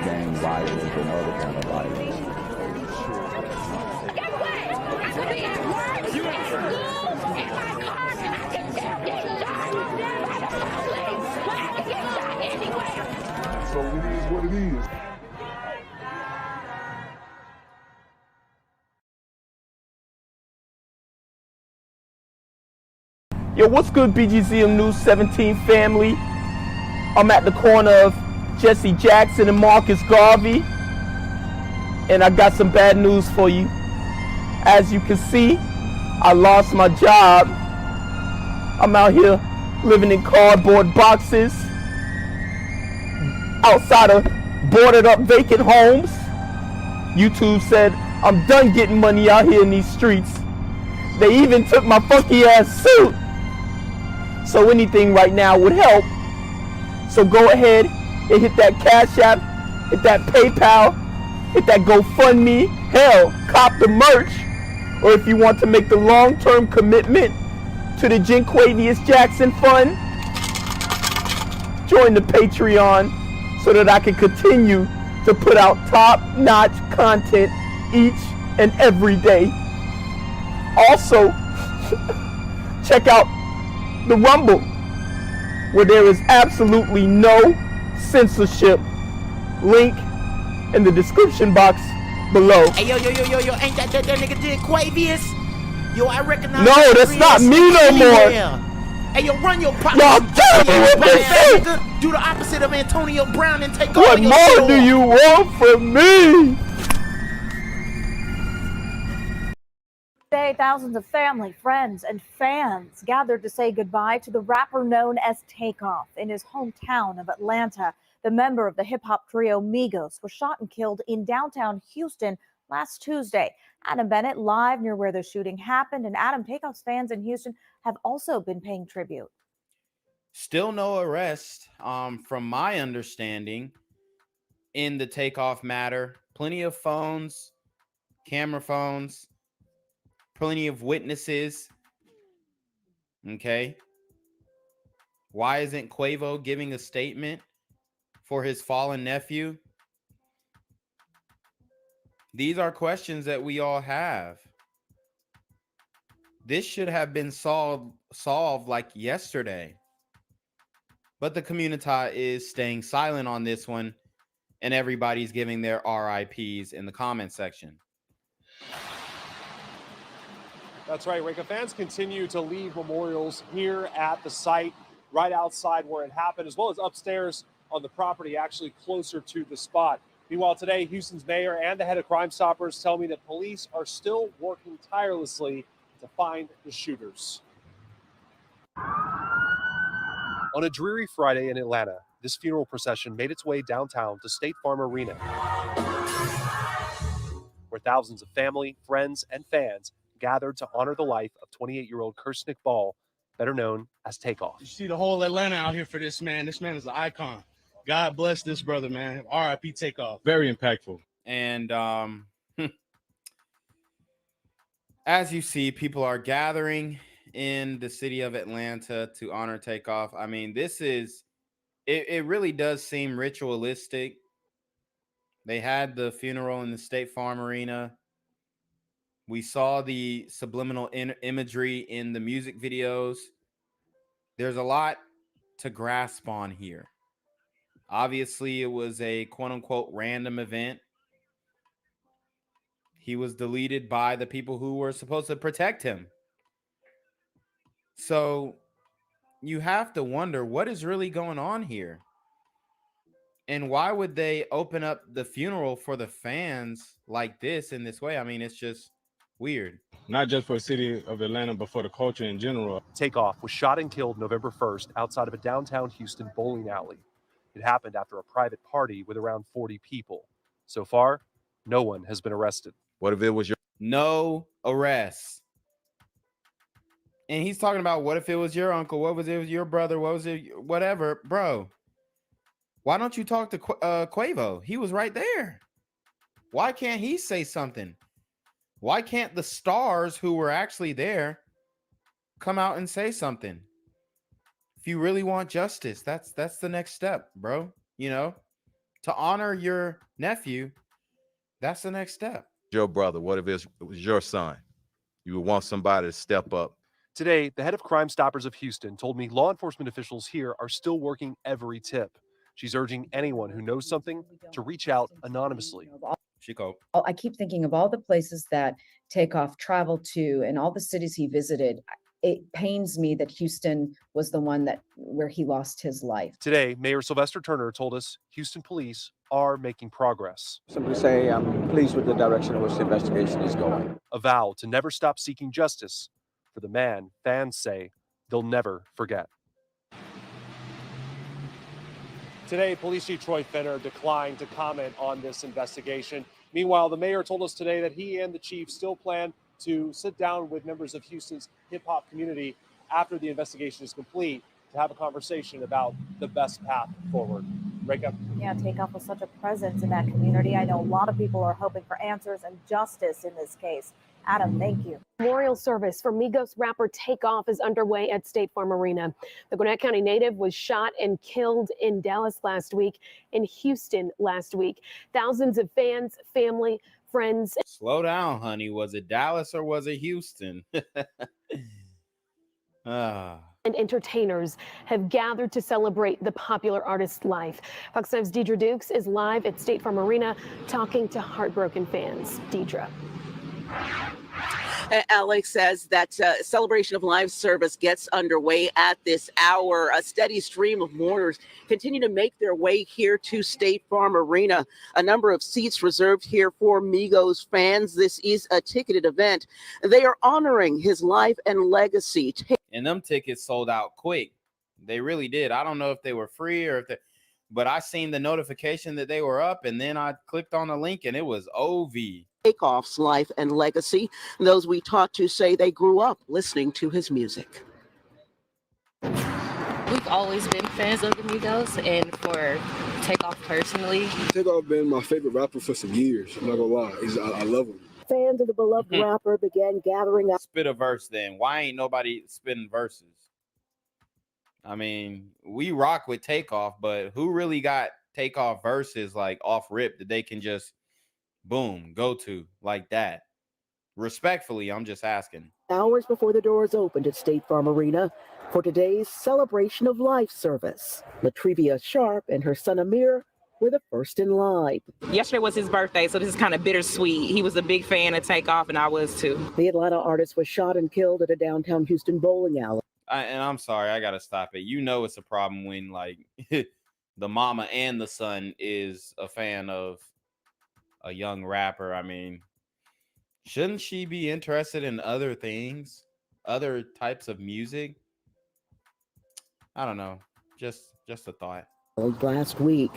gang violence and other kind of violence. Guess what? I could be at work, at school, in my car, and I can still get shot by the police. I can get shot anywhere. So it is what it is. Yo, what's good, BGZM News 17 family? I'm at the corner of Jesse Jackson and Marcus Garvey, and I got some bad news for you. As you can see, I lost my job. I'm out here living in cardboard boxes outside of boarded up vacant homes. YouTube said I'm done getting money out here in these streets. They even took my funky ass suit. So anything right now would help. So go ahead and hit that Cash App, hit that PayPal, hit that GoFundMe. Hell, cop the merch. Or if you want to make the long-term commitment to the Jinquavius Jackson Fund, join the Patreon so that I can continue to put out top-notch content each and every day. Also, check out the Rumble, where there is absolutely no censorship. Link in the description box below. Hey, yo, ain't that nigga Jinquavius? Yo, I recognize. No, that's not me no more. Hey, yo, run your pocket. Y'all killing me with this shit. Do the opposite of Antonio Brown and take What all your more do you want from me? Today, thousands of family, friends, and fans gathered to say goodbye to the rapper known as Takeoff in his hometown of Atlanta. The member of the hip-hop trio Migos was shot and killed in downtown Houston last Tuesday. Adam Bennett live near where the shooting happened, and Adam, Takeoff's fans in Houston have also been paying tribute. Still no arrest, from my understanding, in the Takeoff matter. Plenty of phones, camera phones, plenty of witnesses. Okay. Why isn't Quavo giving a statement for his fallen nephew? These are questions that we all have. This should have been solved like yesterday. But the community is staying silent on this one, and everybody's giving their RIPs in the comment section. That's right, Rika. Fans continue to leave memorials here at the site, right outside where it happened, as well as upstairs on the property, actually closer to the spot. Meanwhile, today, Houston's mayor and the head of Crime Stoppers tell me that police are still working tirelessly to find the shooters. On a dreary Friday in Atlanta, this funeral procession made its way downtown to State Farm Arena, where thousands of family, friends, and fans gathered to honor the life of 28-year-old Kirsnick Ball, better known as Takeoff. You see the whole Atlanta out here for this man. This man is an icon. God bless this brother, man. RIP Takeoff. Very impactful. And as you see, people are gathering in the city of Atlanta to honor Takeoff. I mean, this is, it really does seem ritualistic. They had the funeral in the State Farm Arena. We saw the subliminal imagery in the music videos. There's a lot to grasp on here. Obviously, it was a quote-unquote random event. He was deleted by the people who were supposed to protect him. So you have to wonder what is really going on here. And why would they open up the funeral for the fans like this in this way? I mean, it's just weird. Not just for the city of Atlanta, but for the culture in general. Takeoff was shot and killed November 1st outside of a downtown Houston bowling alley. It happened after a private party with around 40 people. So far, no one has been arrested. What if it was your... No arrests. And he's talking about, what if it was your uncle? What was it your brother? What was it? Whatever. Bro, why don't you talk to Quavo? He was right there. Why can't he say something? Why can't the stars who were actually there come out and say something? If you really want justice, that's the next step, bro. You know, to honor your nephew, that's the next step. Your brother, what if it was your son? You would want somebody to step up. Today, the head of Crime Stoppers of Houston told me law enforcement officials here are still working every tip. She's urging anyone who knows something to reach out anonymously. I keep thinking of all the places that Takeoff traveled to and all the cities he visited. It pains me that Houston was the one where he lost his life. Today, Mayor Sylvester Turner told us Houston police are making progress. Simply say I'm pleased with the direction in which the investigation is going. A vow to never stop seeking justice for the man fans say they'll never forget. Today, Police Chief Troy Fenner declined to comment on this investigation. Meanwhile, the mayor told us today that he and the chief still plan to sit down with members of Houston's hip-hop community after the investigation is complete to have a conversation about the best path forward. Reka? Yeah, Takeoff was such a presence in that community. I know a lot of people are hoping for answers and justice in this case. Adam, thank you. Memorial service for Migos rapper Takeoff is underway at State Farm Arena. The Gwinnett County native was shot and killed in Dallas last week, in Houston last week. Thousands of fans, family, friends. Slow down, honey. Was it Dallas or was it Houston? And entertainers have gathered to celebrate the popular artist's life. Fox 5's Deidre Dukes is live at State Farm Arena talking to heartbroken fans. Deidre. Alex says that celebration of live service gets underway at this hour. A steady stream of mourners continue to make their way here to State Farm Arena. A number of seats reserved here for Migos fans. This is a ticketed event. They are honoring his life and legacy. And them tickets sold out quick. They really did. I don't know if they were free or if they, but I seen the notification that they were up, and then I clicked on the link and it was OV. Takeoff's life and legacy. Those we talked to say they grew up listening to his music. We've always been fans of the Migos, and for Takeoff personally. Takeoff been my favorite rapper for some years. I'm not gonna lie. I love him. Fans of the beloved rapper began gathering up. Spit a verse then. Why ain't nobody spitting verses? I mean, we rock with Takeoff, but who really got Takeoff verses like off rip that they can just boom, go to like that? Respectfully, I'm just asking. Hours before the doors opened at State Farm Arena for today's celebration of life service. Latrivia Sharp and her son Amir were the first in line. Yesterday was his birthday, so this is kind of bittersweet. He was a big fan of Takeoff, and I was too. The Atlanta artist was shot and killed at a downtown Houston bowling alley. And I'm sorry, I gotta stop it. You know it's a problem when like the mama and the son is a fan of a young rapper. I mean, shouldn't she be interested in other things, other types of music? I don't know. Just a thought. Last week,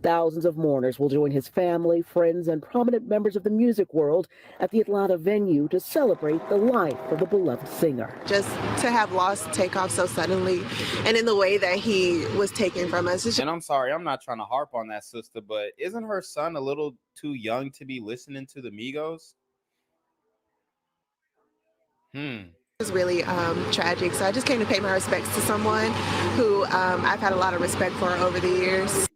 thousands of mourners will join his family, friends, and prominent members of the music world at the Atlanta venue to celebrate the life of the beloved singer. Just to have lost Takeoff so suddenly and in the way that he was taken from us. And I'm sorry, I'm not trying to harp on that, sister, but isn't her son a little too young to be listening to the Migos? It was really tragic. So I just came to pay my respects to someone who I've had a lot of respect for over the years.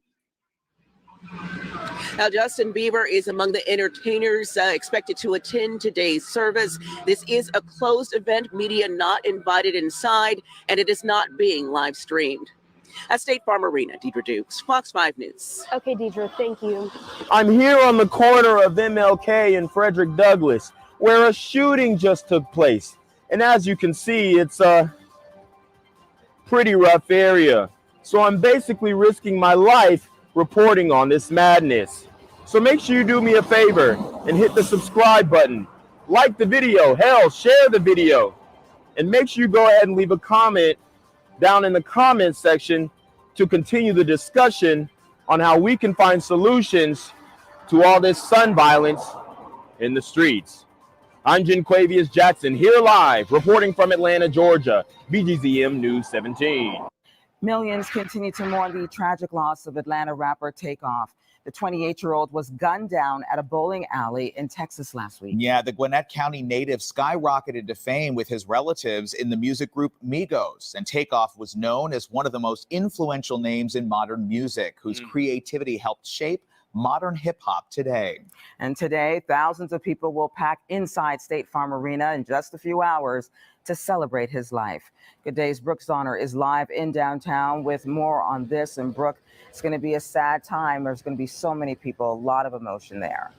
Now, Justin Bieber is among the entertainers expected to attend today's service. This is a closed event, media not invited inside, and it is not being live streamed. At State Farm Arena, Deidre Dukes, Fox 5 News. Okay, Deidre, thank you. I'm here on the corner of MLK and Frederick Douglass, where a shooting just took place. And as you can see, it's a pretty rough area. So I'm basically risking my life reporting on this madness. So make sure you do me a favor and hit the subscribe button. Like the video, hell, share the video. And make sure you go ahead and leave a comment down in the comment section to continue the discussion on how we can find solutions to all this son violence in the streets. I'm Jenquavius Jackson, here live, reporting from Atlanta, Georgia, BGZM News 17. Millions continue to mourn the tragic loss of Atlanta rapper Takeoff. The 28-year-old was gunned down at a bowling alley in Texas last week. Yeah, the Gwinnett County native skyrocketed to fame with his relatives in the music group Migos. And Takeoff was known as one of the most influential names in modern music, whose creativity helped shape modern hip hop today. And today, thousands of people will pack inside State Farm Arena in just a few hours to celebrate his life. Good Day's Brooke Zonner is live in downtown with more on this. And Brooke, it's going to be a sad time. There's going to be so many people, a lot of emotion there.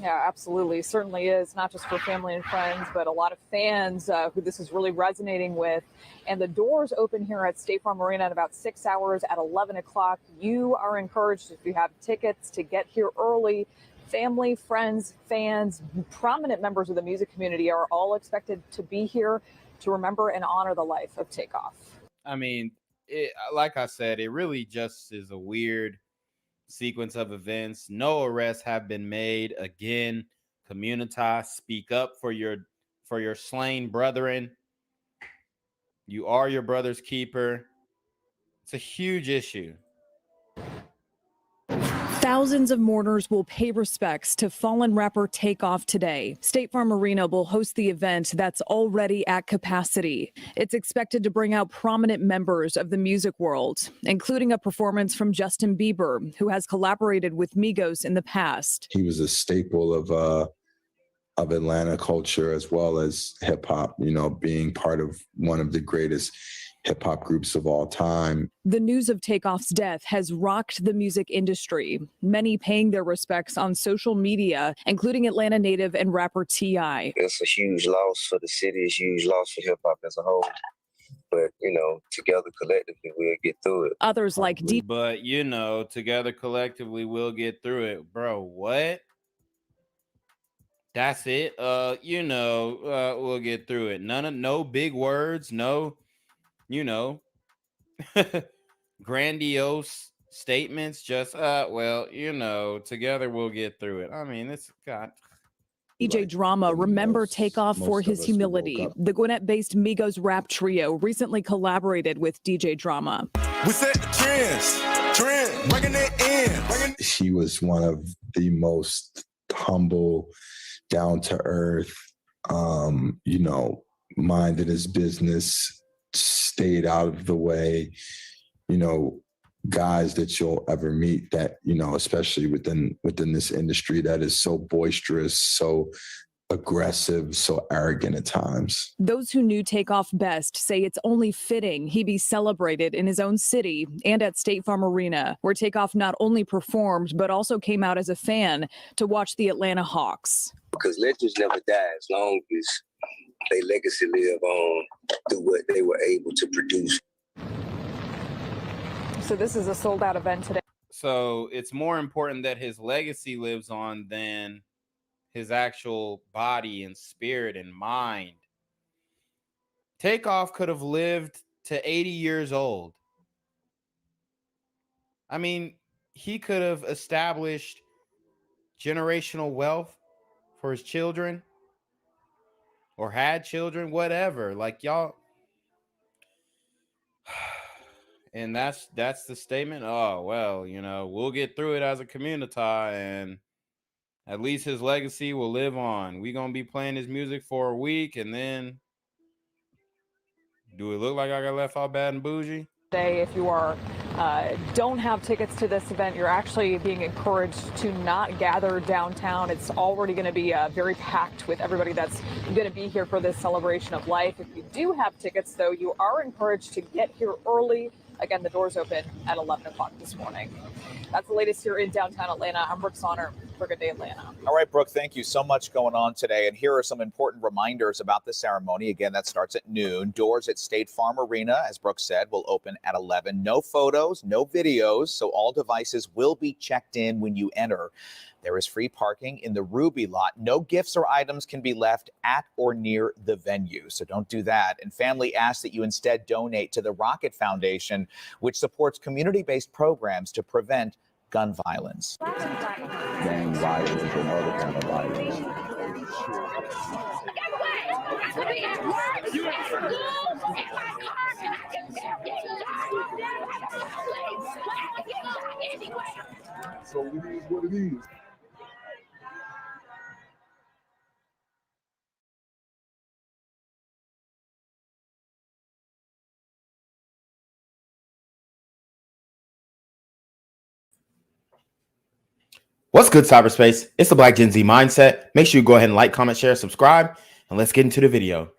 Yeah, absolutely. Certainly is, not just for family and friends, but a lot of fans who this is really resonating with. And the doors open here at State Farm Arena in about 6 hours at 11 o'clock. You are encouraged, if you have tickets, to get here early. Family, friends, fans, prominent members of the music community are all expected to be here to remember and honor the life of Takeoff. I mean, like I said, it really just is a weird sequence of events. No arrests have been made. Again, community, speak up for your slain brethren. You are your brother's keeper. It's a huge issue. Thousands of mourners will pay respects to fallen rapper Takeoff today. State Farm Arena will host the event that's already at capacity. It's expected to bring out prominent members of the music world, including a performance from Justin Bieber, who has collaborated with Migos in the past. He was a staple of Atlanta culture as well as hip hop, you know, being part of one of the greatest hip hop groups of all time. The news of Takeoff's death has rocked the music industry, many paying their respects on social media, including Atlanta native and rapper T.I. It's a huge loss for the city, it's a huge loss for hip hop as a whole. But, you know, together collectively, we'll get through it. Others like But, you know, together collectively, we'll get through it. Bro, what? That's it? You know, we'll get through it. No big words, no, you know, grandiose statements, just, well, you know, together we'll get through it. I mean, it's got... DJ Drama, remember Takeoff for his humility. The Gwinnett-based Migos rap trio recently collaborated with DJ Drama. We set the trend, bringing it in. He was one of the most humble, down-to-earth, you know, minded his business, stayed out of the way, you know, guys that you'll ever meet that, you know, especially within this industry that is so boisterous, so aggressive, so arrogant at times. Those who knew Takeoff best say it's only fitting he be celebrated in his own city and at State Farm Arena, where Takeoff not only performed, but also came out as a fan to watch the Atlanta Hawks. Because legends never die as long as their legacy live on through what they were able to produce. So this is a sold-out event today. So it's more important that his legacy lives on than his actual body and spirit and mind. Takeoff could have lived to 80 years old. I mean, he could have established generational wealth for his children or had children, whatever. Like, y'all. And that's the statement. Oh, well, you know, we'll get through it as a community, and at least his legacy will live on. We're going to be playing his music for a week, and then do it look like I got left out bad and bougie? Today, if you are don't have tickets to this event, you're actually being encouraged to not gather downtown. It's already going to be very packed with everybody that's going to be here for this celebration of life. If you do have tickets, though, you are encouraged to get here early. Again, the doors open at 11 o'clock this morning. That's the latest here in downtown Atlanta. I'm Brooke Zonner for Good Day Atlanta. All right, Brooke, thank you so much going on today. And here are some important reminders about the ceremony. Again, that starts at noon. Doors at State Farm Arena, as Brooke said, will open at 11. No photos, no videos, so all devices will be checked in when you enter. There is free parking in the Ruby lot. No gifts or items can be left at or near the venue, so don't do that. And family asks that you instead donate to the Rocket Foundation, which supports community-based programs to prevent gun violence. Gang violence and other kind of violence. You at work, at school, in my car, and I can tell you anywhere. So it is what it is. What's good, cyberspace? It's the Black Gen Z Mindset. Make sure you go ahead and like, comment, share, subscribe, and let's get into the video.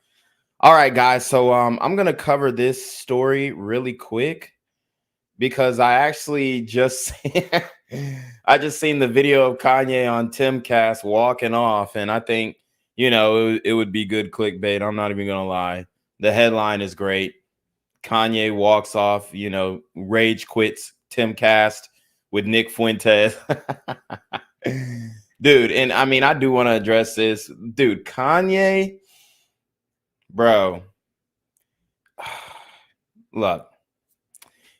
All right, guys. So I'm gonna cover this story really quick because I actually just I just seen the video of Kanye on Timcast walking off, and I think it would be good clickbait. I'm not even gonna lie. The headline is great. Kanye walks off. Rage quits Timcast with Nick Fuentes. Dude, and I mean, I do want to address this. Dude, Kanye, bro, look,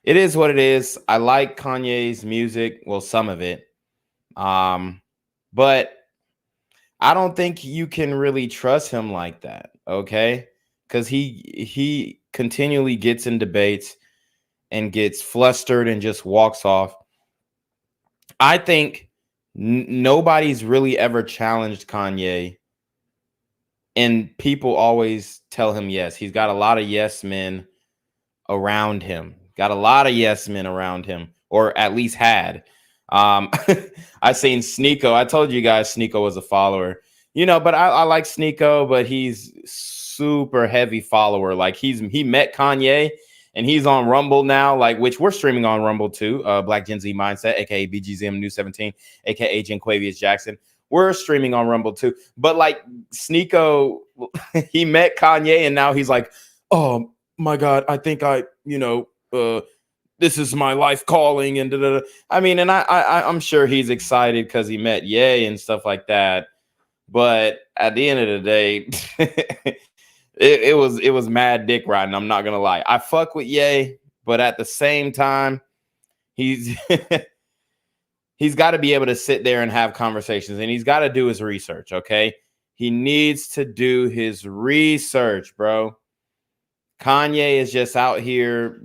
it is what it is. I like Kanye's music, well, some of it. But I don't think you can really trust him like that, okay? Because he continually gets in debates and gets flustered and just walks off. I think nobody's really ever challenged Kanye, and people always tell him yes. He's got a lot of yes men around him. Got a lot of yes men around him, or at least had. I seen Sneeko. I told you guys Sneeko was a follower. But I like Sneeko, but he's super heavy follower. Like he met Kanye and he's on Rumble now, like which we're streaming on Rumble too. Black Gen Z Mindset, aka BGZM New 17, aka Agent Quavius Jackson. We're streaming on Rumble too. But like Sneeko, he met Kanye and now he's like, oh my God, I think this is my life calling and da-da-da. I mean, and I'm sure he's excited because he met Ye and stuff like that. But at the end of the day, it was mad dick riding. I'm not gonna lie. I fuck with Ye, but at the same time, he's he's got to be able to sit there and have conversations, and he's got to do his research. Okay, he needs to do his research, bro. Kanye is just out here,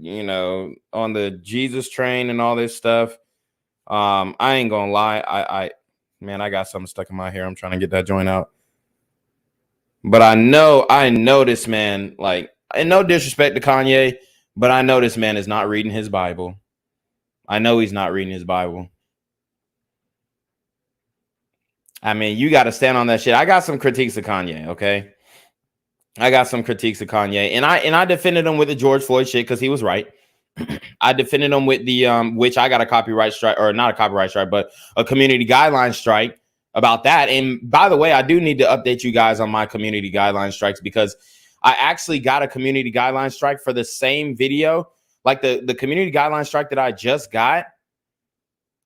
on the Jesus train and all this stuff. I ain't gonna lie. I got something stuck in my hair. I'm trying to get that joint out. But I know this man, like, and no disrespect to Kanye, but I know this man is not reading his Bible. I know he's not reading his Bible. I mean, you got to stand on that shit. I got some critiques of Kanye, okay? I got some critiques of Kanye, and I defended him with the George Floyd shit because he was right. I defended him with the which I got a copyright strike, or not a copyright strike, but a community guideline strike about that. And by the way, I do need to update you guys on my community guideline strikes because I actually got a community guideline strike for the same video. Like the community guideline strike that I just got,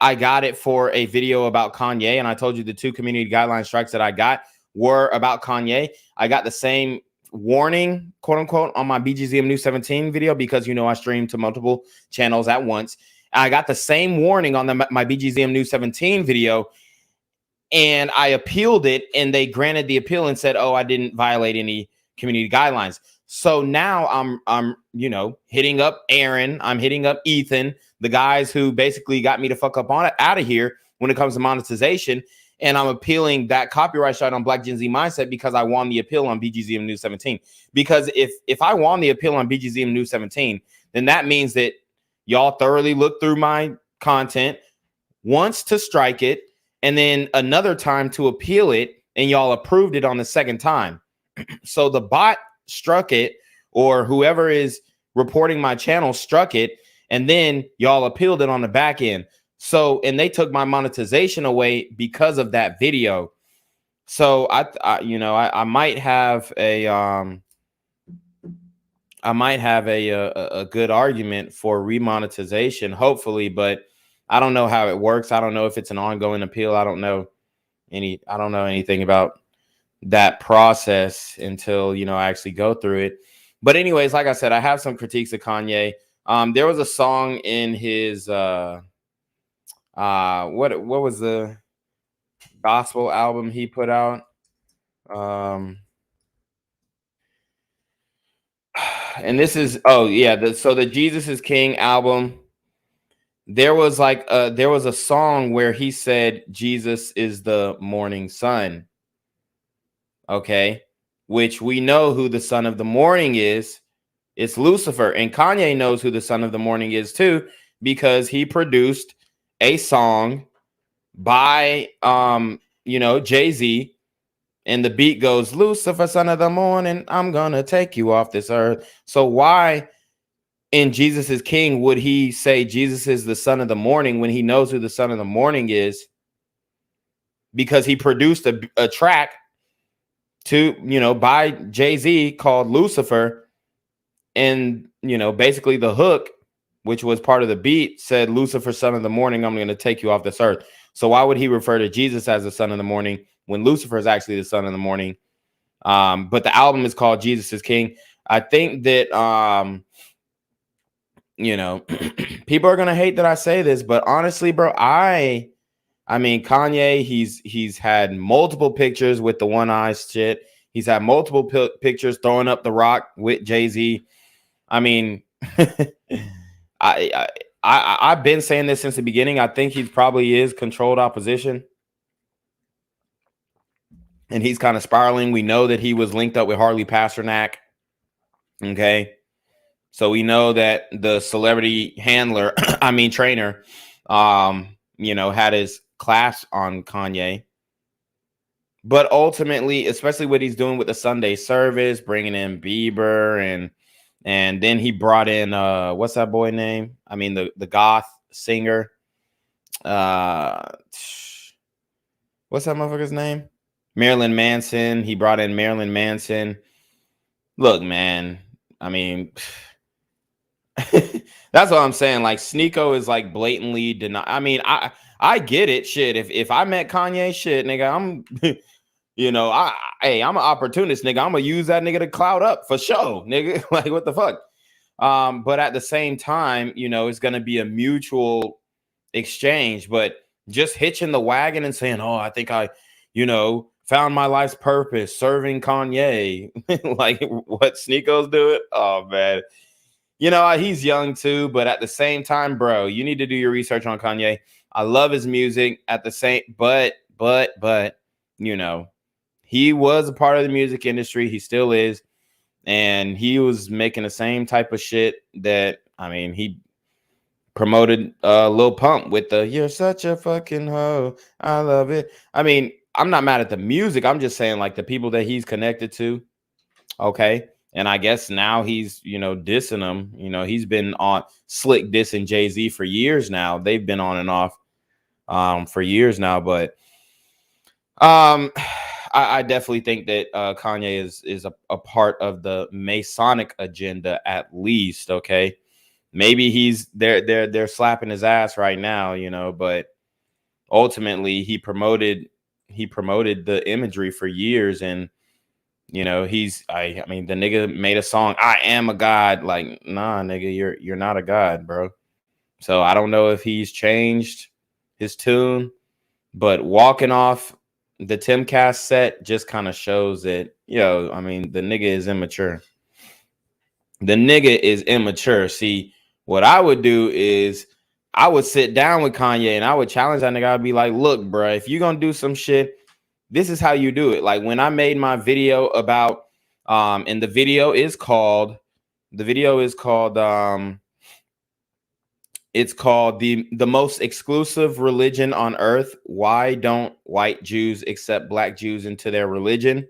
I got it for a video about Kanye, and I told you the two community guideline strikes that I got were about Kanye. I got the same warning, quote unquote, on my BGZM New 17 video because I stream to multiple channels at once. I got the same warning on my BGZM New 17 video, and I appealed it, and they granted the appeal and said, "Oh, I didn't violate any community guidelines." So now I'm hitting up Aaron, I'm hitting up Ethan, the guys who basically got me to fuck up on it out of here when it comes to monetization. And I'm appealing that copyright strike on Black Gen Z Mindset because I won the appeal on BGZM New 17. Because if I won the appeal on BGZM New 17, then that means that y'all thoroughly looked through my content, once to strike it, and then another time to appeal it, and y'all approved it on the second time. So the bot struck it, or whoever is reporting my channel struck it, and then y'all appealed it on the back end. So, and they took my monetization away because of that video. So I might have a good argument for remonetization, hopefully, but I don't know how it works. I don't know if it's an ongoing appeal. I don't know anything about that process until I actually go through it. But anyways, like I said, I have some critiques of Kanye. There was a song in his what was the gospel album he put out? And this is, oh yeah, so the Jesus is King album. there was a song where he said Jesus is the morning sun. Okay, which we know who the son of the morning is. It's Lucifer, and Kanye knows who the son of the morning is too, because he produced a song by Jay-Z, and the beat goes, Lucifer, son of the morning, I'm gonna take you off this earth. So why in Jesus is King would he say Jesus is the son of the morning when he knows who the son of the morning is? Because he produced a track by Jay-Z called Lucifer. And, basically the hook, which was part of the beat, said, Lucifer, son of the morning, I'm going to take you off this earth. So why would he refer to Jesus as the son of the morning when Lucifer is actually the son of the morning? But the album is called Jesus is King. I think that, people are going to hate that I say this, but honestly, bro, I mean, Kanye, he's had multiple pictures with the one eye shit. He's had multiple pictures throwing up the rock with Jay-Z. I mean, I've been saying this since the beginning. I think he probably is controlled opposition, and he's kind of spiraling. We know that he was linked up with Harley Pasternak. Okay, so we know that the celebrity handler, trainer, had his class on Kanye. But ultimately, especially what he's doing with the Sunday service, bringing in Bieber and then he brought in what's that boy name? I mean, the goth singer. What's that motherfucker's name? Marilyn Manson. He brought in Marilyn Manson. Look, man. I mean, that's what I'm saying. Like, Sneeko is like blatantly deny. I mean, I get it. Shit. If I met Kanye, shit, nigga, I'm I'm an opportunist, nigga. I'm gonna use that nigga to clout up for sure, nigga. Like, what the fuck? But at the same time, it's gonna be a mutual exchange. But just hitching the wagon and saying, oh, I think I, found my life's purpose serving Kanye. Like what Sneeko's doing. Oh man. He's young too, but at the same time, bro, you need to do your research on Kanye. I love his music at the same, but, he was a part of the music industry. He still is. And he was making the same type of shit that, he promoted Lil Pump with the, you're such a fucking hoe. I love it. I'm not mad at the music. I'm just saying, like, the people that he's connected to. Okay. And I guess now he's, dissing them. He's been on slick dissing Jay-Z for years now. They've been on and off for years now. But I definitely think that Kanye is a part of the Masonic agenda, at least. Okay. Maybe they're slapping his ass right now, but ultimately he promoted the imagery for years. And the nigga made a song, I am a god. Like, nah, nigga, you're not a god, bro. So I don't know if he's changed his tune, but walking off the Timcast set just kind of shows that, the nigga is immature. The nigga is immature. See, what I would do is I would sit down with Kanye and I would challenge that nigga. I'd be like, look, bro, if you're going to do some shit, this is how you do it. Like when I made my video about, and the video is called it's called the most exclusive religion on earth. Why don't white Jews accept black Jews into their religion?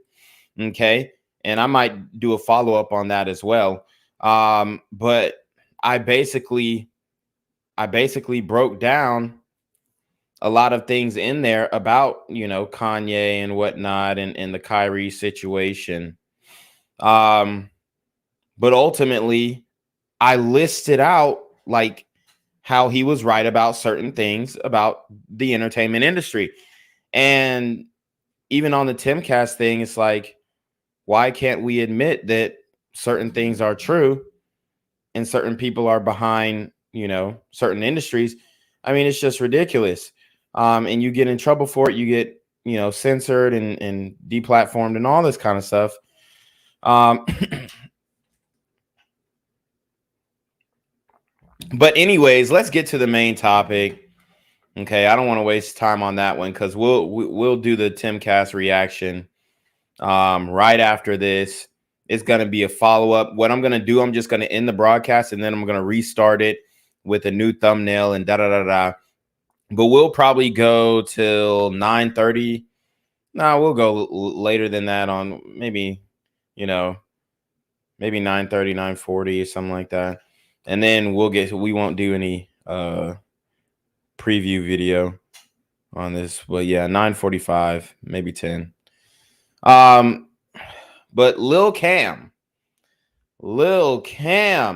Okay. And I might do a follow-up on that as well. But I basically broke down a lot of things in there about, Kanye and whatnot and the Kyrie situation. But ultimately I listed out like how he was right about certain things about the entertainment industry. And even on the Timcast thing, it's like, why can't we admit that certain things are true and certain people are behind, certain industries? It's just ridiculous. And you get in trouble for it. You get, censored and deplatformed and all this kind of stuff. But anyways, let's get to the main topic. Okay, I don't want to waste time on that one because we'll do the Timcast reaction right after this. It's gonna be a follow-up. What I'm gonna do, I'm just gonna end the broadcast and then I'm gonna restart it with a new thumbnail and da-da-da-da. But we'll probably go till 9:30. No, we'll go later than that on maybe, maybe 9:30, 9:40, something like that. And then we won't do any preview video on this. But yeah, 9:45, maybe 10. But Lil Cam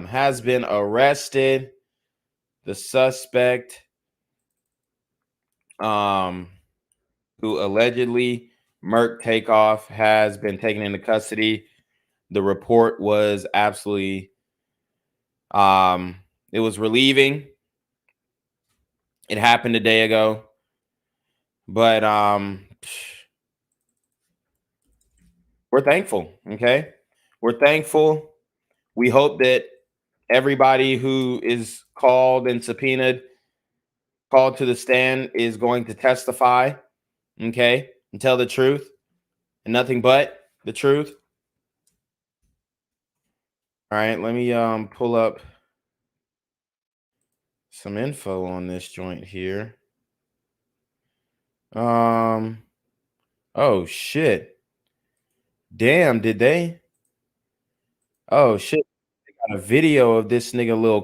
has been arrested. The suspect who allegedly murked Takeoff has been taken into custody. The report was absolutely it was relieving. It happened a day ago. But we're thankful, okay? We're thankful. We hope that everybody who is called and subpoenaed, called to the stand, is going to testify, okay, and tell the truth and nothing but the truth. All right, let me pull up some info on this joint here. Oh shit. Damn, did they? Oh shit. They got a video of this nigga Lil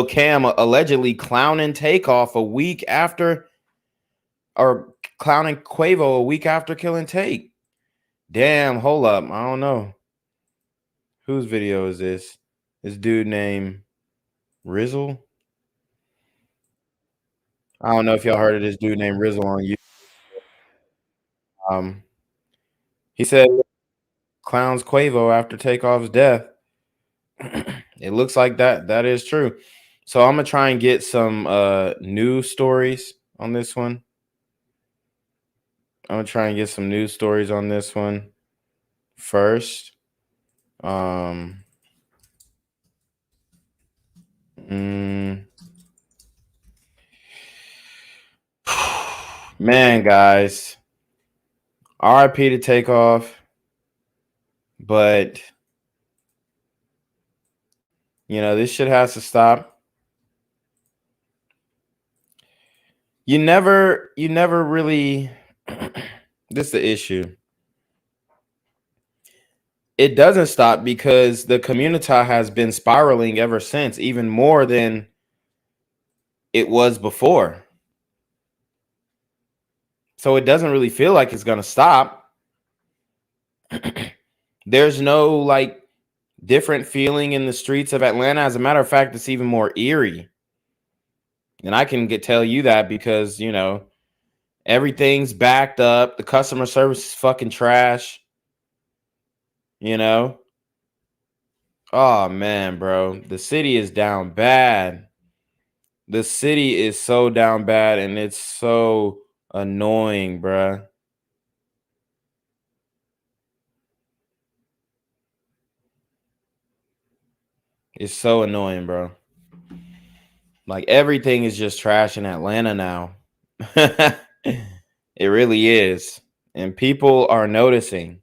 Cam allegedly clowning Takeoff a week after, or clowning Quavo a week after killing Take. Damn, hold up. I don't know. Whose video is this? This dude named Rizzle? I don't know if y'all heard of this dude named Rizzle on YouTube. He said clowns Quavo after Takeoff's death. It looks like that is true. So I'm gonna try and get some news stories on this one. I'm gonna try and get some news stories on this one first. Man, guys, RIP to Takeoff, but this shit has to stop. You never really this is the issue. It doesn't stop because the community has been spiraling ever since, even more than it was before. So it doesn't really feel like it's going to stop. There's no different feeling in the streets of Atlanta. As a matter of fact, it's even more eerie. And I can tell you that because, everything's backed up. The customer service is fucking trash. Oh man, bro. The city is down bad. The city is so down bad and it's so annoying, bruh. It's so annoying, bro. Like everything is just trash in Atlanta now. It really is. And people are noticing.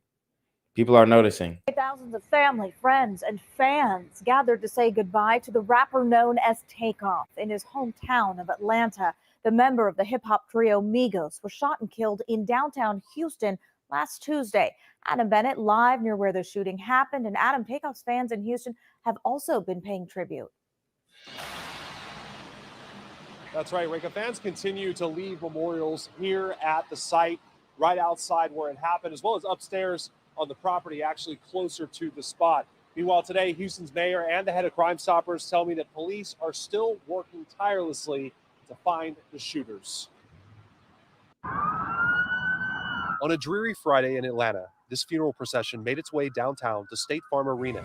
People are noticing. Thousands of family, friends, and fans gathered to say goodbye to the rapper known as Takeoff in his hometown of Atlanta. The member of the hip-hop trio Migos was shot and killed in downtown Houston last Tuesday. Adam Bennett live near where the shooting happened, and Adam, Takeoff's fans in Houston have also been paying tribute. That's right, Rika. Fans continue to leave memorials here at the site, right outside where it happened, as well as upstairs on the property, actually closer to the spot. Meanwhile, today, Houston's mayor and the head of Crime Stoppers tell me that police are still working tirelessly to find the shooters. On a dreary Friday in Atlanta, this funeral procession made its way downtown to State Farm Arena,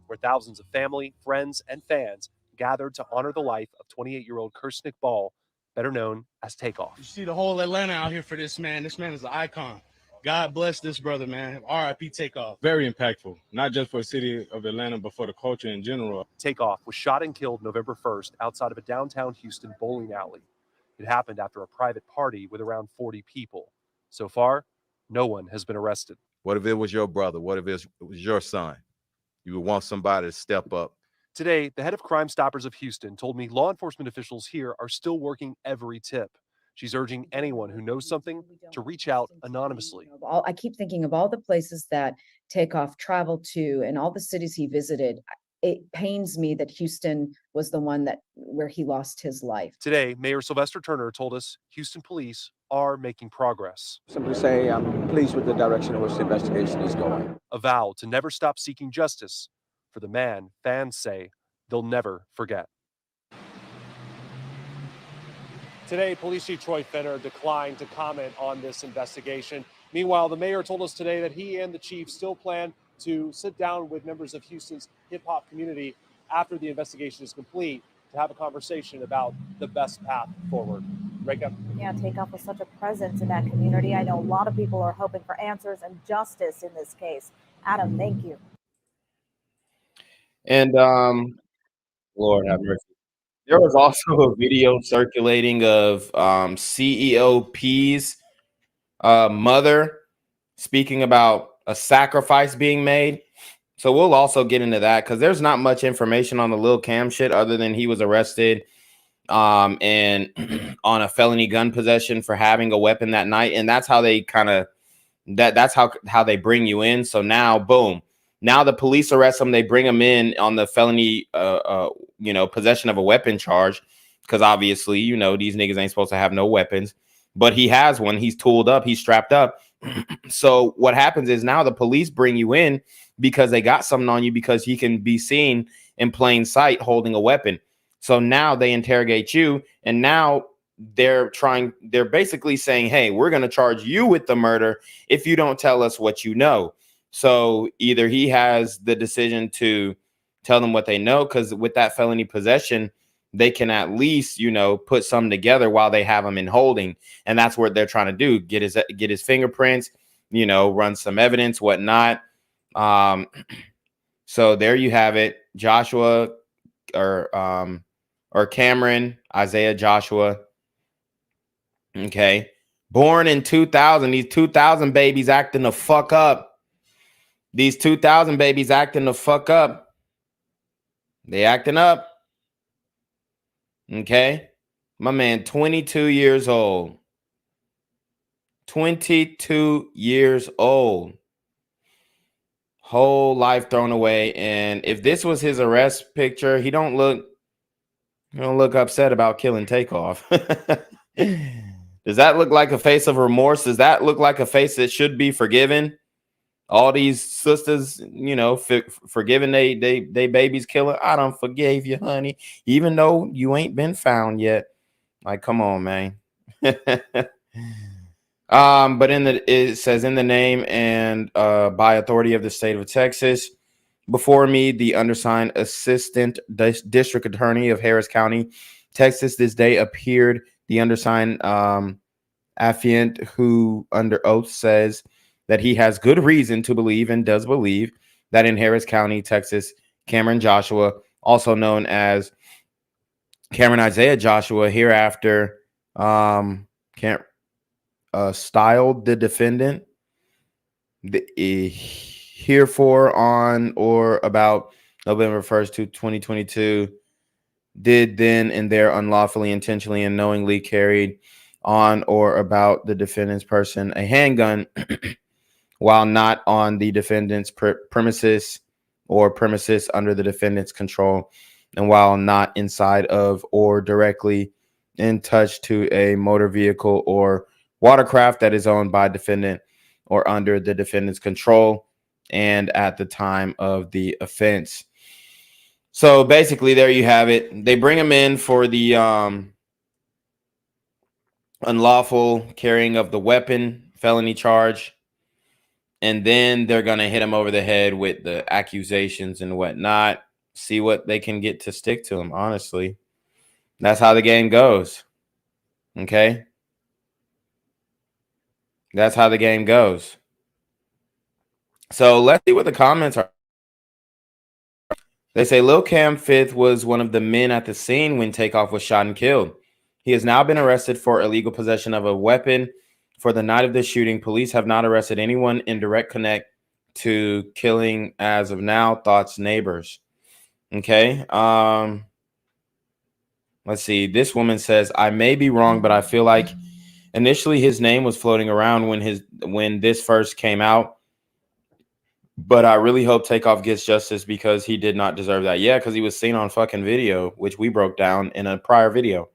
where thousands of family, friends, and fans gathered to honor the life of 28-year-old Kirsnick Ball, better known as Takeoff. You see the whole Atlanta out here for this man. This man is an icon. God bless this brother, man. R.I.P. Takeoff. Very impactful, not just for the city of Atlanta, but for the culture in general. Takeoff was shot and killed November 1st outside of a downtown Houston bowling alley. It happened after a private party with around 40 people. So far, no one has been arrested. What if it was your brother? What if it was your son? You would want somebody to step up. Today, the head of Crime Stoppers of Houston told me law enforcement officials here are still working every tip. She's urging anyone who knows something to reach out anonymously. I keep thinking of all the places that Takeoff traveled to and all the cities he visited. It pains me that Houston was the one where he lost his life. Today, Mayor Sylvester Turner told us Houston police are making progress. Simply say I'm pleased with the direction in which the investigation is going. A vow to never stop seeking justice for the man fans say they'll never forget. Today, Police Chief Troy Fenner declined to comment on this investigation. Meanwhile, the mayor told us today that he and the chief still plan to sit down with members of Houston's hip-hop community after the investigation is complete to have a conversation about the best path forward. Reka? Yeah, Takeoff was such a presence in that community. I know a lot of people are hoping for answers and justice in this case. Adam, thank you. And Lord have mercy. There was also a video circulating of CEO P's mother speaking about a sacrifice being made. So we'll also get into that because there's not much information on the Lil Cam shit other than he was arrested and on a felony gun possession for having a weapon that night. And that's how they kind of that's how they bring you in. So now, boom. Now the police arrest him. They bring him in on the felony, possession of a weapon charge, because obviously, these niggas ain't supposed to have no weapons, but he has one. He's tooled up. He's strapped up. So what happens is now the police bring you in because they got something on you because he can be seen in plain sight holding a weapon. So now they interrogate you, and now they're basically saying, hey, we're going to charge you with the murder if you don't tell us what you know. So either he has the decision to tell them what they know, because with that felony possession, they can at least, put something together while they have him in holding. And that's what they're trying to do. Get his fingerprints, run some evidence, whatnot. So there you have it. Joshua or Cameron, Isaiah Joshua. Okay. Born in 2000. These 2000 babies acting the fuck up. These 2000 babies acting the fuck up. They acting up. Okay. My man, 22 years old. 22 years old. Whole life thrown away. And if this was his arrest picture, he don't look upset about killing Takeoff. Does that look like a face of remorse? Does that look like a face that should be forgiven? All these sisters, forgiving they babies killer. I done forgave you, honey, even though you ain't been found yet. Like, come on, man. But it says in the name and by authority of the state of Texas. Before me, the undersigned assistant district attorney of Harris County, Texas, this day appeared the undersigned affiant who under oath says that he has good reason to believe and does believe that in Harris County, Texas, Cameron Joshua, also known as Cameron Isaiah Joshua, hereafter styled the defendant, herefore on or about November 1st, 2022, did then and there unlawfully, intentionally, and knowingly carried on or about the defendant's person a handgun while not on the defendant's premises or premises under the defendant's control, and while not inside of or directly in touch to a motor vehicle or watercraft that is owned by defendant or under the defendant's control and at the time of the offense. So basically, there you have it. They bring him in for the unlawful carrying of the weapon felony charge. And then they're going to hit him over the head with the accusations and whatnot. See what they can get to stick to him, honestly. That's how the game goes. Okay? That's how the game goes. So let's see what the comments are. They say Lil Cam Fifth was one of the men at the scene when Takeoff was shot and killed. He has now been arrested for illegal possession of a weapon. For the night of the shooting, police have not arrested anyone in direct connect to killing as of now, thoughts neighbors. Okay. Let's see. This woman says, I may be wrong, but I feel like initially his name was floating around when this first came out. But I really hope Takeoff gets justice because he did not deserve that. Yeah, because he was seen on fucking video, which we broke down in a prior video.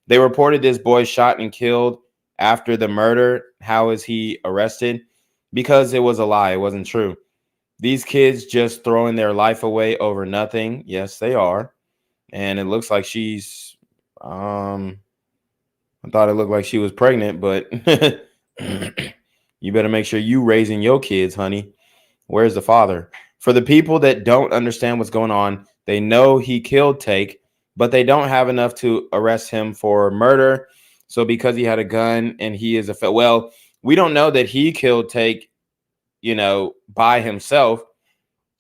They reported this boy shot and killed after the murder. How is he arrested? Because it was a lie. It wasn't true. These kids just throwing their life away over nothing. Yes, they are. And it looks like she's I thought it looked like she was pregnant, but you better make sure you raising your kids, honey. Where's the father? For the people that don't understand what's going on, they know he killed Take, but they don't have enough to arrest him for murder. So because he had a gun and he is well, we don't know that he killed Take, by himself.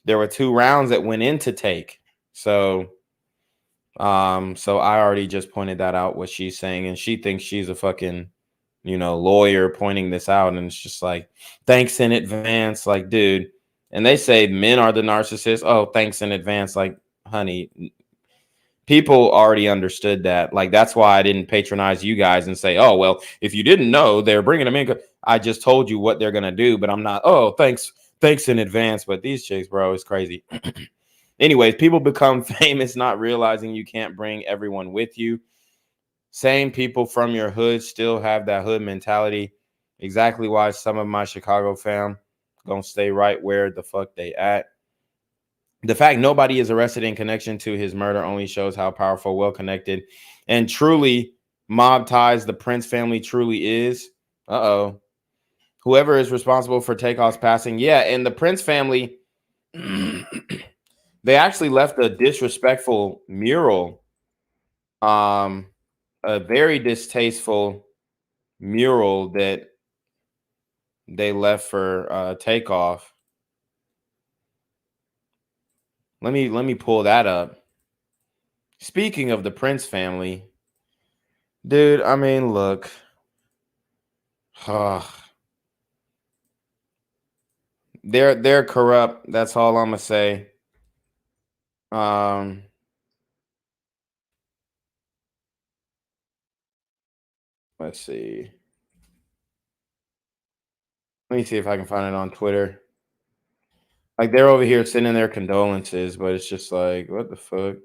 There were 2 rounds that went into Take. So I already just pointed that out, what she's saying, and she thinks she's a fucking, lawyer pointing this out, and it's just like, thanks in advance, like, dude. And they say men are the narcissists. Oh, thanks in advance, like, honey. People already understood that. Like, that's why I didn't patronize you guys and say, oh, well, if you didn't know, they're bringing them in. I just told you what they're gonna do, but I'm not. Oh, thanks in advance. But these chicks, bro, it's crazy. Anyways, people become famous not realizing you can't bring everyone with you. Same people from your hood still have that hood mentality. Exactly why some of my Chicago fam gonna stay right where the fuck they at. The fact nobody is arrested in connection to his murder only shows how powerful, well-connected, and truly mob ties the Prince family truly is. Uh-oh. Whoever is responsible for Takeoff's passing. Yeah, and the Prince family, they actually left a disrespectful mural. A very distasteful mural that they left for Takeoff. Let me pull that up. Speaking of the Prince family, dude, I mean, look. They're corrupt. That's all I'm gonna say. Let's see. Let me see if I can find it on Twitter. Like, they're over here sending their condolences, but it's just like, what the fuck?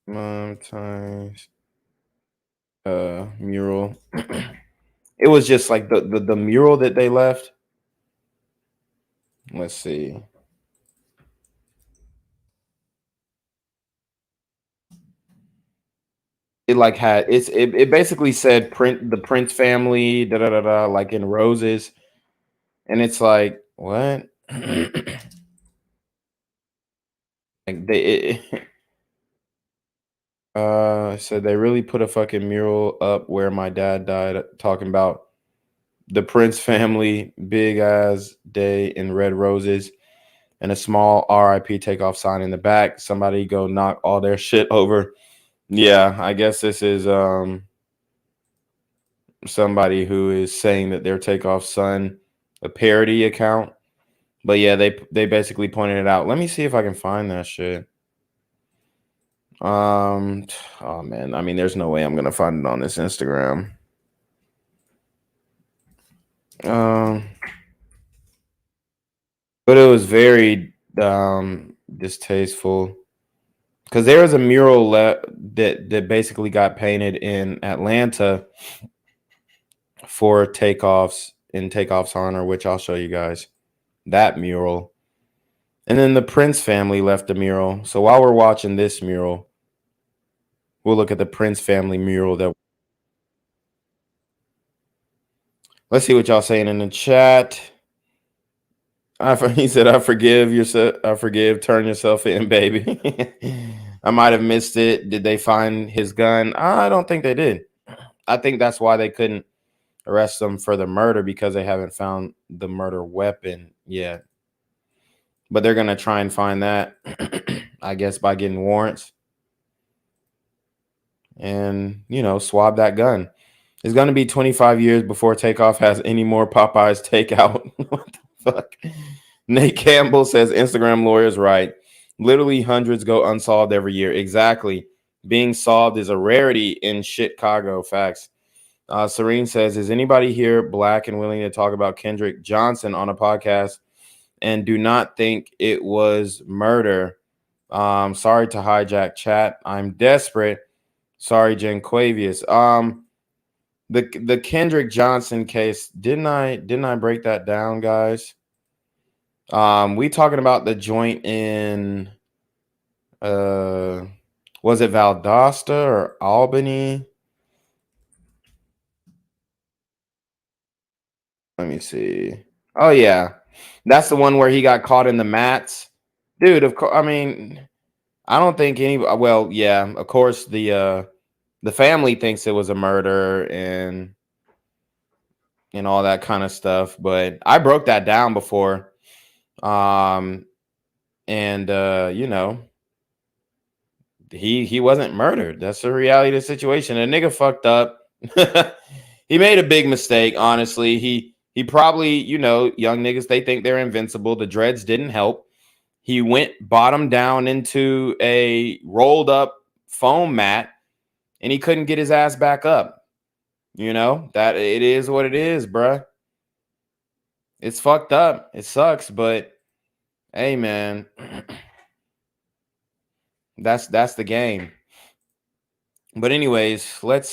Mom times mural. It was just like the mural that they left. Let's see. It like had it basically said the Prince family like in roses, and it's like, what? Like they said they really put a fucking mural up where my dad died, talking about the Prince family, big ass day in red roses, and a small RIP Takeoff sign in the back. Somebody go knock all their shit over. Yeah, I guess this is somebody who is saying that their Takeoff son, a parody account. But yeah, they basically pointed it out. Let me see if I can find that shit. Oh man, I mean, there's no way I'm gonna find it on this Instagram. But it was very distasteful, because there was a mural that basically got painted in Atlanta for Takeoff's honor, which I'll show you guys that mural. And then the Prince family left a mural. So while we're watching this mural, we'll look at the Prince family mural. Let's see what y'all saying in the chat. He said, I forgive yourself. I forgive. Turn yourself in, baby. I might have missed it. Did they find his gun? I don't think they did. I think that's why they couldn't arrest them for the murder because they haven't found the murder weapon yet. But they're going to try and find that, I guess, by getting warrants and, you know, swab that gun. It's going to be 25 years before Takeoff has any more Popeyes takeout. What the fuck? Nate Campbell says Instagram lawyers right. Literally hundreds go unsolved every year. Exactly. Being solved is a rarity in Chicago. Facts. Serene says, is anybody here black and willing to talk about Kendrick Johnson on a podcast and do not think it was murder? Sorry to hijack chat. I'm desperate. Sorry, Jen Quavius. The Kendrick Johnson case, didn't I break that down, guys? We talking about the joint in was it Valdosta or Albany? Let me see. Oh yeah. That's the one where he got caught in the mats. Dude, of course, I mean, I don't think any, well, yeah, of course the family thinks it was a murder and all that kind of stuff, but I broke that down before. And you know, he wasn't murdered. That's the reality of the situation. A nigga fucked up. He made a big mistake, honestly. He probably, you know, young niggas, they think they're invincible. The dreads didn't help. He went bottom down into a rolled up foam mat and he couldn't get his ass back up. You know, that it is what it is, bruh. It's fucked up. It sucks, but hey, man, that's the game. But anyways, let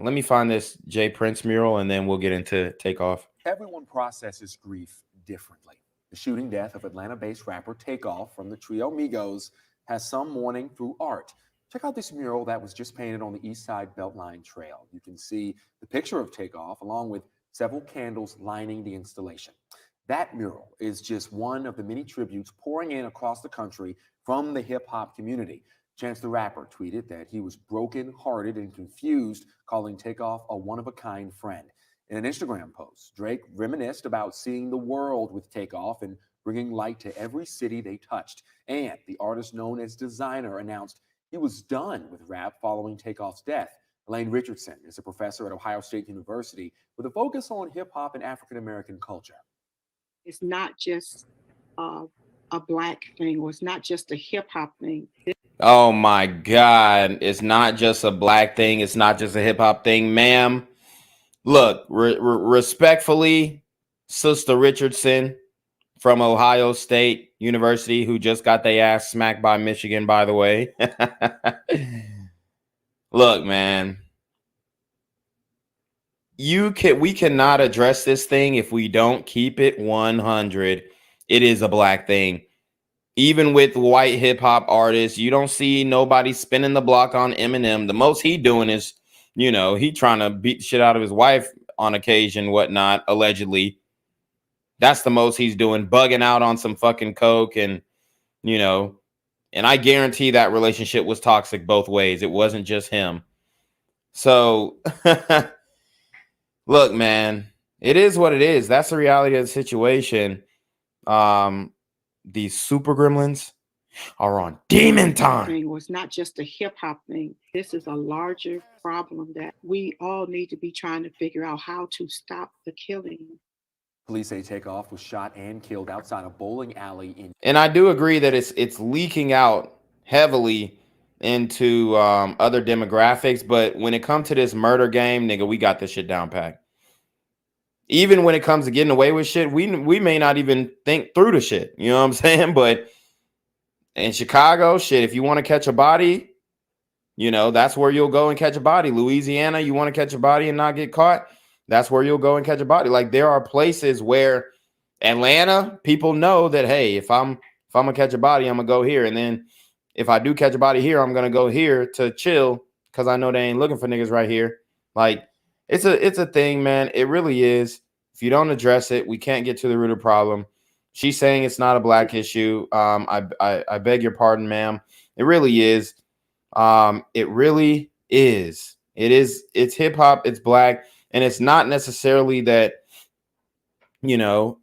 me find this Jay Prince mural and then we'll get into Takeoff. Everyone processes grief differently. The shooting death of Atlanta-based rapper Takeoff from the trio Migos has some mourning through art. Check out this mural that was just painted on the East Side Beltline Trail. You can see the picture of Takeoff along with several candles lining the installation. That mural is just one of the many tributes pouring in across the country from the hip-hop community. Chance the Rapper tweeted that he was broken-hearted and confused, calling Takeoff a one-of-a-kind friend. In an Instagram post, Drake reminisced about seeing the world with Takeoff and bringing light to every city they touched. And the artist known as Designer announced he was done with rap following Takeoff's death. Elaine Richardson is a professor at Ohio State University with a focus on hip-hop and African-American culture. It's not just a black thing, or it's not just a hip-hop thing. Oh my God. It's not just a black thing. It's not just a hip hop thing, ma'am. Look, respectfully, Sister Richardson from Ohio State University, who just got their ass smacked by Michigan, by the way. Look, man, we cannot address this thing if we don't keep it 100. It is a black thing. Even with white hip hop artists, you don't see nobody spinning the block on Eminem. The most he doing is, you know, he trying to beat the shit out of his wife on occasion, whatnot, allegedly. That's the most he's doing, bugging out on some fucking coke and, you know, and I guarantee that relationship was toxic both ways. It wasn't just him. So, look, man, it is what it is. That's the reality of the situation. These super gremlins are on demon time. It's not just a hip hop thing. This is a larger problem that we all need to be trying to figure out how to stop the killing. Police say Takeoff was shot and killed outside a bowling alley in. And I do agree that it's leaking out heavily into other demographics, but when it comes to this murder game, nigga, we got this shit down packed. Even when it comes to getting away with shit, we may not even think through the shit. You know what I'm saying? But in Chicago, shit, if you want to catch a body, you know, that's where you'll go and catch a body. Louisiana, you want to catch a body and not get caught, that's where you'll go and catch a body. Like, there are places where Atlanta, people know that, hey, if I'm gonna catch a body, I'm gonna go here. And then if I do catch a body here, I'm gonna go here to chill because I know they ain't looking for niggas right here. Like, it's a thing, man. It really is. If you don't address it, we can't get to the root of the problem. She's saying it's not a black issue. I beg your pardon, ma'am. It really is. It really is. It's hip hop. It's black. And it's not necessarily that, you know,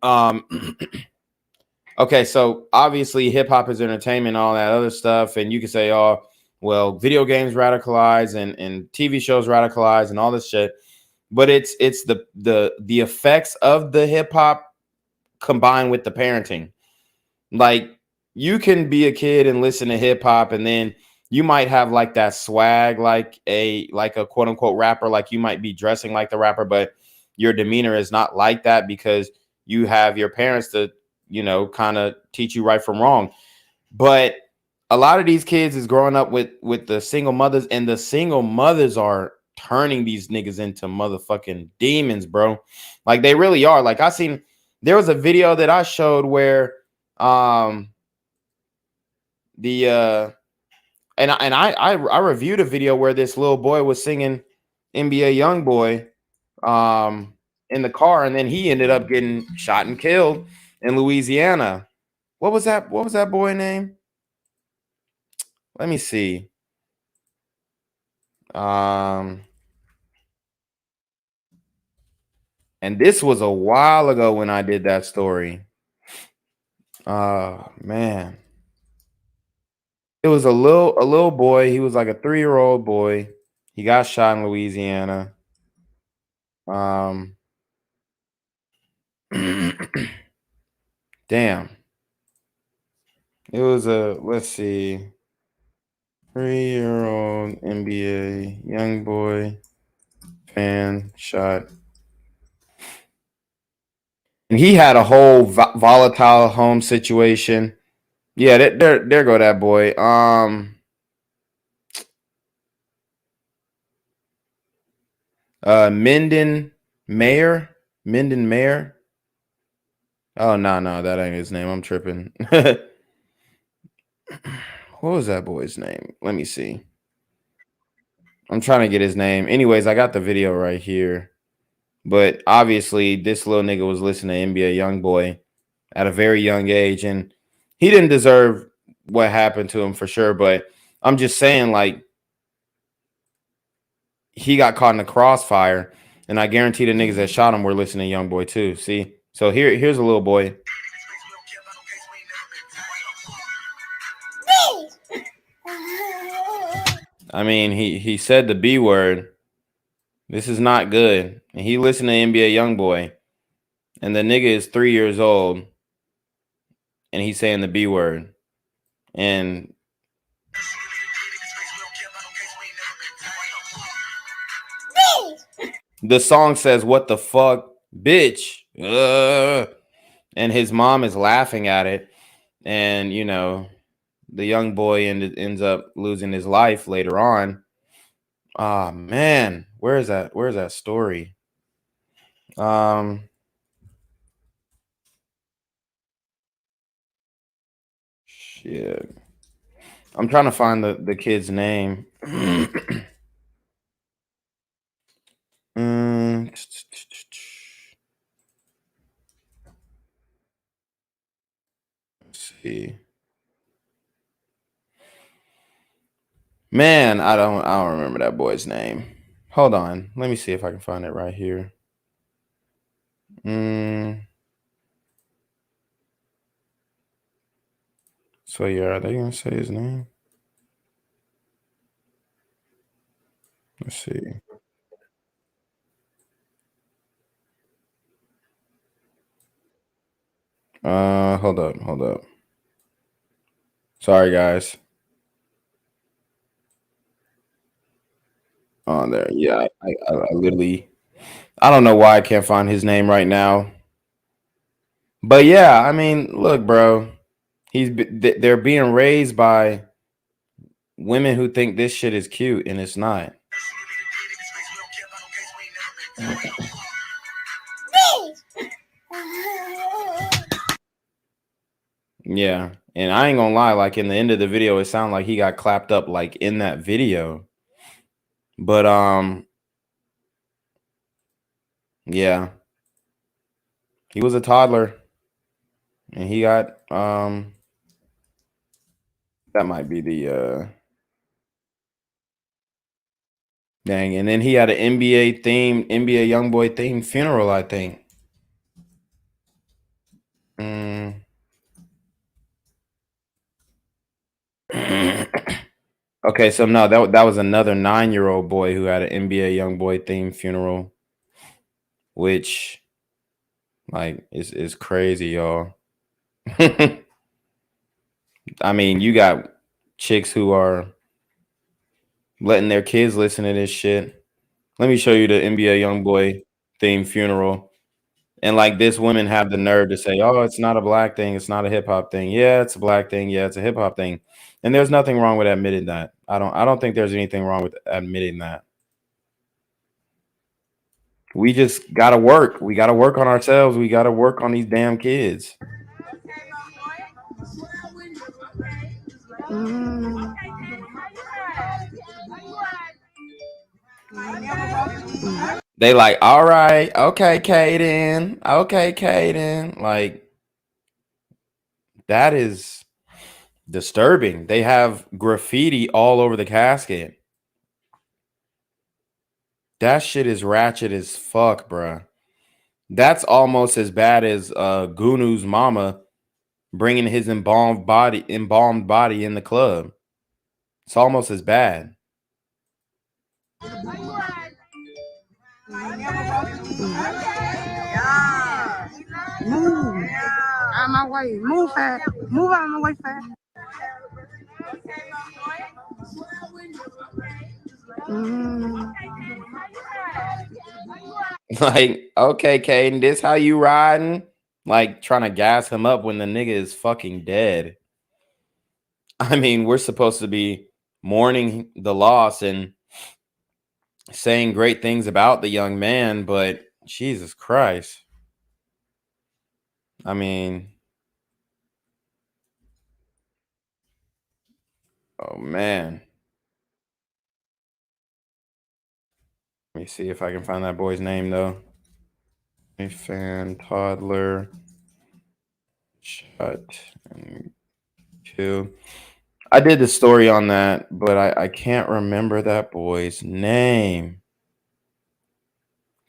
okay, so obviously hip hop is entertainment, all that other stuff. And you can say, oh, well, video games radicalize and TV shows radicalize and all this shit. But it's the effects of the hip hop combined with the parenting. Like, you can be a kid and listen to hip hop, and then you might have like that swag, like a quote unquote rapper, like you might be dressing like the rapper, but your demeanor is not like that because you have your parents to, you know, kind of teach you right from wrong. But a lot of these kids is growing up with the single mothers, and the single mothers are turning these niggas into motherfucking demons, bro. Like, they really are. Like, there was a video that I showed where I reviewed a video where this little boy was singing NBA Youngboy in the car, and then he ended up getting shot and killed in Louisiana. What was that boy name? Let me see. And this was a while ago when I did that story. Man. It was a little boy. He was like a 3-year-old boy. He got shot in Louisiana. Damn. It was let's see, 3-year-old NBA young boy fan shot. And he had a whole volatile home situation. Yeah, there go that boy. Minden Mayer. Oh, no, that ain't his name. I'm tripping. What was that boy's name? Let me see. I'm trying to get his name. Anyways, I got the video right here. But obviously, this little nigga was listening to NBA Youngboy at a very young age, and he didn't deserve what happened to him for sure. But I'm just saying, like, he got caught in the crossfire, and I guarantee the niggas that shot him were listening to Youngboy too. See, so here's a little boy. I mean, he said the B word. This is not good. And he listened to NBA Youngboy, and the nigga is 3 years old, and he's saying the B word. And the song says, "What the fuck, bitch?" And his mom is laughing at it, and you know, the young boy ends up losing his life later on. Ah, man, where is that story? Shit, I'm trying to find the kid's name. Let's see. Man, I don't remember that boy's name. Hold on, let me see if I can find it right here. So yeah, are they gonna say his name? Let's see. Hold up. Sorry, guys. On there, yeah. I literally, I don't know why I can't find his name right now. But yeah, I mean, look, bro, they're being raised by women who think this shit is cute, and it's not. Yeah, and I ain't gonna lie, like in the end of the video, it sounded like he got clapped up like in that video. But yeah. He was a toddler. And he got that might be the Dang, and then he had an NBA YoungBoy themed funeral, I think. Okay, so no, that was another 9-year-old boy who had an NBA YoungBoy themed funeral, which like is crazy, y'all. I mean, you got chicks who are letting their kids listen to this shit. Let me show you the NBA YoungBoy themed funeral. And like this women have the nerve to say, "Oh, it's not a black thing, it's not a hip hop thing." Yeah, it's a black thing. Yeah, it's a hip hop thing. And there's nothing wrong with admitting that. I don't think there's anything wrong with admitting that. We just gotta work. We gotta work on ourselves. We gotta work on these damn kids. They like, all right, okay, Kaden. Okay, Kaden. Like, that is disturbing. They have graffiti all over the casket. That shit is ratchet as fuck, bruh. That's almost as bad as Gunu's mama bringing his embalmed body in the club. It's almost as bad. Move out of my way. Move fast. Move out of my way fast. Like, okay, Caden, this how you riding? Like trying to gas him up when the nigga is fucking dead. I mean, we're supposed to be mourning the loss and saying great things about the young man, but Jesus Christ. I mean, oh man. Let me see if I can find that boy's name though. A fan toddler shut and kill. I did the story on that, but I can't remember that boy's name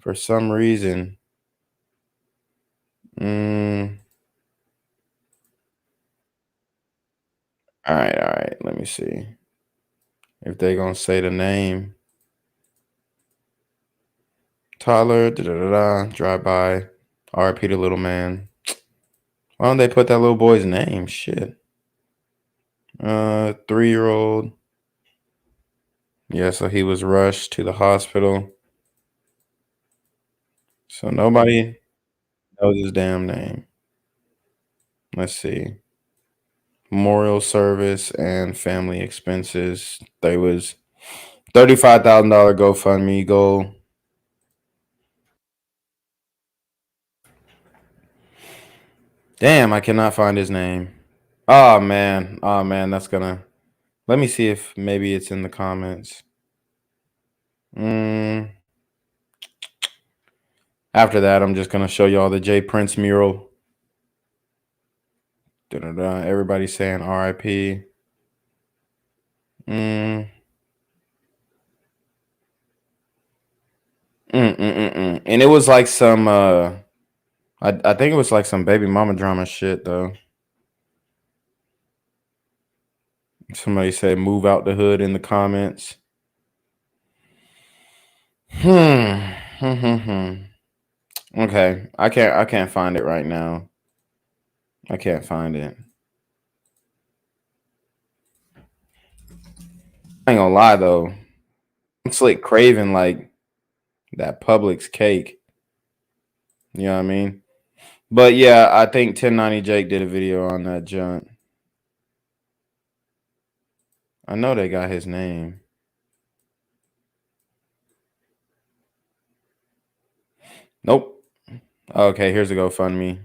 for some reason. All right. Let me see if they're gonna say the name. Tyler, drive by, RIP the little man. Why don't they put that little boy's name? Shit. 3-year-old. Yeah, so he was rushed to the hospital. So nobody knows his damn name. Let's see. Memorial service and family expenses. There was $35,000 GoFundMe goal. Damn, I cannot find his name. Oh man, that's gonna. Let me see if maybe it's in the comments. After that, I'm just gonna show y'all the J Prince mural. Everybody saying RIP. And it was like some I think it was like some baby mama drama shit though. Somebody said move out the hood in the comments. Okay, I can't find it right now. I can't find it. I ain't gonna lie though. It's like craving like that Publix cake. You know what I mean? But yeah, I think 1090 Jake did a video on that junk. I know they got his name. Nope. Okay, here's a GoFundMe.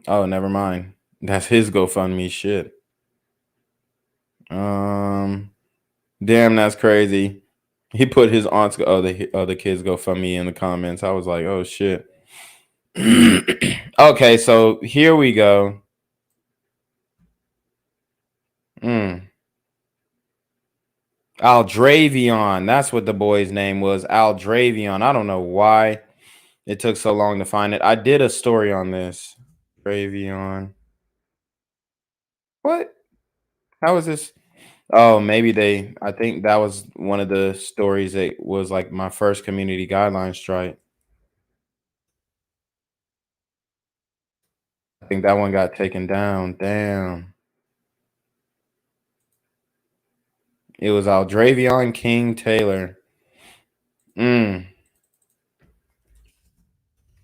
Oh, never mind. That's his GoFundMe shit. Damn, that's crazy. He put his aunt's the kids GoFundMe in the comments. I was like, oh shit. Okay, so here we go. Aldravion. That's what the boy's name was. Aldravion. I don't know why it took so long to find it. I did a story on this. Aldravion. What? How is this? Oh, maybe I think that was one of the stories that was like my first community guideline strike. I think that one got taken down. Damn. It was Aldravion King Taylor. Let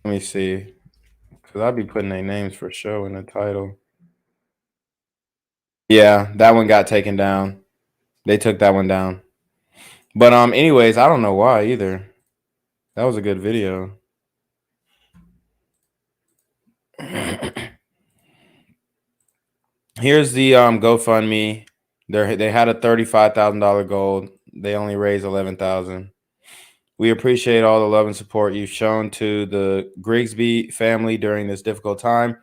me see. Because I'll be putting their names for show in the title. Yeah, that one got taken down. They took that one down. But anyways, I don't know why either. That was a good video. Here's the GoFundMe. They had a $35,000 goal. They only raised $11,000. We appreciate all the love and support you've shown to the Grigsby family during this difficult time.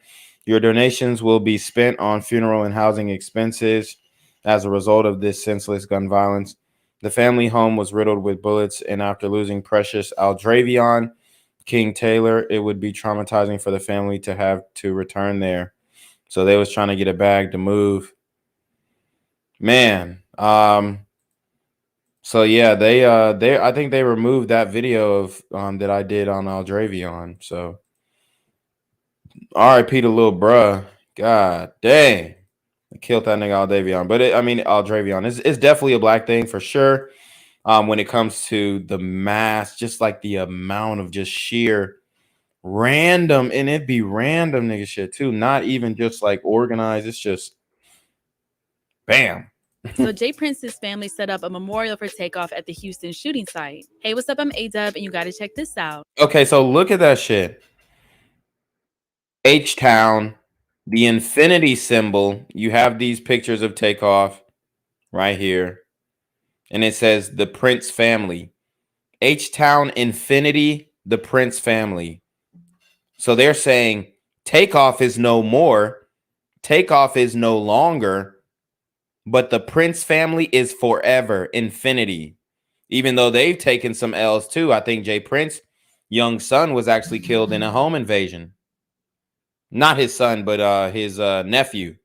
Your donations will be spent on funeral and housing expenses as a result of this senseless gun violence. The family home was riddled with bullets, and after losing precious Aldravion King Taylor, it would be traumatizing for the family to have to return there. So they was trying to get a bag to move. Man, so yeah, they I think they removed that video of that I did on Aldravion. So RIP to little bruh. God dang. I killed that nigga Aldravion. But Aldravion it's definitely a black thing for sure. When it comes to the mass, just like the amount of just sheer random, and it be random nigga shit too, not even just like organized. It's just bam. So Jay Prince's family set up a memorial for Takeoff at the Houston shooting site. Hey, what's up? I'm A-Dub, and you got to check this out. Okay, so look at that shit. H-Town, the infinity symbol. You have these pictures of Takeoff right here. And it says the Prince family. H-Town infinity, the Prince family. So they're saying Takeoff is no more. Takeoff is no longer. But the Prince family is forever, infinity. Even though they've taken some L's too. I think Jay Prince's young son was actually killed in a home invasion. Not his son, but his nephew.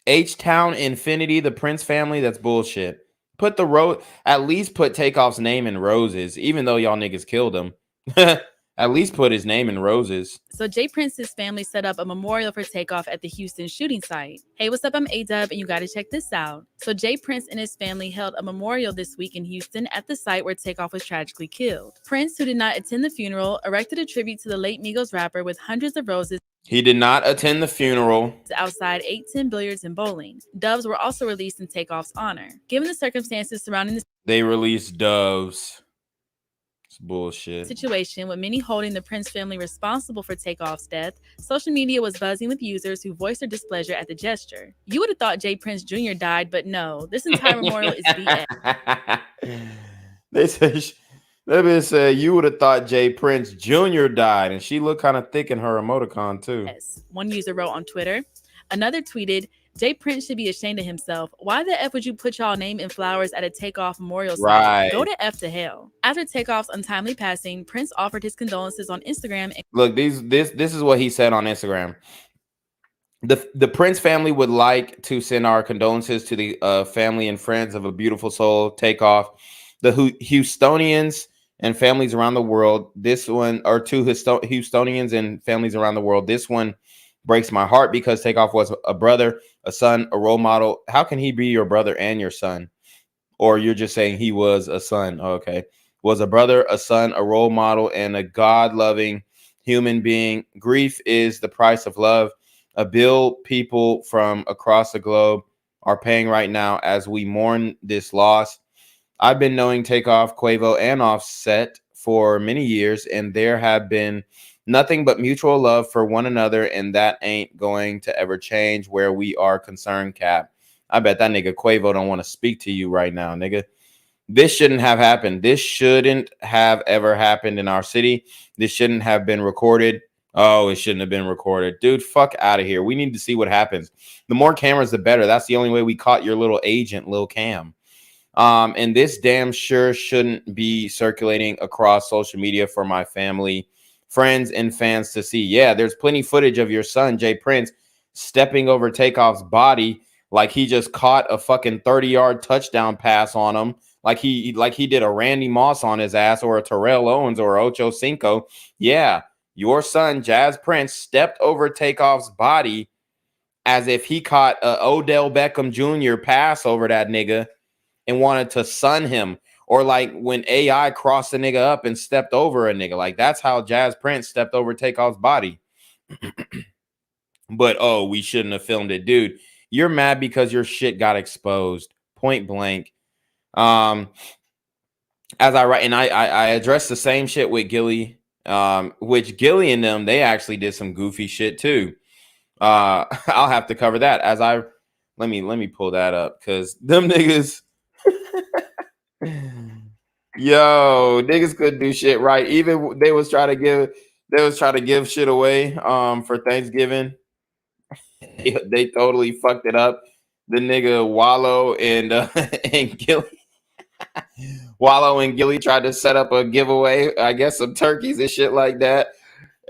H-Town Infinity, the Prince family, that's bullshit. Put at least put Takeoff's name in roses, even though y'all niggas killed him. At least put his name in roses. So Jay Prince's family set up a memorial for Takeoff at the Houston shooting site. Hey, what's up? I'm A-Dub, and you got to check this out. So Jay Prince and his family held a memorial this week in Houston at the site where Takeoff was tragically killed. Prince, who did not attend the funeral, erected a tribute to the late Migos rapper with hundreds of roses. He did not attend the funeral. Outside 810 Billiards and Bowling. Doves were also released in Takeoff's honor. Given the circumstances surrounding the They released doves. It's bullshit. Situation, with many holding the Prince family responsible for Takeoff's death, social media was buzzing with users who voiced their displeasure at the gesture. You would have thought Jay Prince Jr. died, but no, this entire memorial is BS. They said you would have thought Jay Prince Jr. died, and she looked kind of thick in her emoticon too. Yes. One user wrote on Twitter. Another tweeted, Jay Prince should be ashamed of himself. Why the F would you put y'all name in flowers at a Takeoff memorial site? Right. Go to F to hell. After Takeoff's untimely passing, Prince offered his condolences on Instagram. Look, this is what he said on Instagram. The Prince family would like to send our condolences to the family and friends of a beautiful soul, Takeoff. The Houstonians and families around the world. This one, or two Houstonians and families around the world. This one breaks my heart because Takeoff was a brother, a son, a role model. How can he be your brother and your son? Or you're just saying he was a son? Okay. Was a brother, a son, a role model, and a God-loving human being. Grief is the price of love. A bill people from across the globe are paying right now as we mourn this loss. I've been knowing Takeoff, Quavo, and Offset for many years, and there have been nothing but mutual love for one another, and that ain't going to ever change where we are concerned, Cap. I bet that nigga Quavo don't want to speak to you right now, nigga. This shouldn't have happened. This shouldn't have ever happened in our city. This shouldn't have been recorded. Oh, it shouldn't have been recorded. Dude, fuck out of here. We need to see what happens. The more cameras, the better. That's the only way we caught your little agent, Lil Cam. And this damn sure shouldn't be circulating across social media for my family, friends, and fans to see. Yeah, there's plenty footage of your son, Jay Prince, stepping over Takeoff's body like he just caught a fucking 30-yard touchdown pass on him. Like he did a Randy Moss on his ass, or a Terrell Owens, or Ocho Cinco. Yeah, your son, Jazz Prince, stepped over Takeoff's body as if he caught a Odell Beckham Jr. pass over that nigga and wanted to sun him. Or like when AI crossed a nigga up and stepped over a nigga. Like, that's how Jazz Prince stepped over Takeoff's body. But, oh, we shouldn't have filmed it. Dude, you're mad because your shit got exposed. Point blank. As I write, and I addressed the same shit with Gilly, which Gilly and them, they actually did some goofy shit too. I'll have to cover that as I let me pull that up, because them niggas, yo, niggas couldn't do shit right. Even they was trying to give shit away for Thanksgiving. They totally fucked it up. The nigga Wallow and and Gilly. Wallow and Gilly tried to set up a giveaway, I guess some turkeys and shit like that.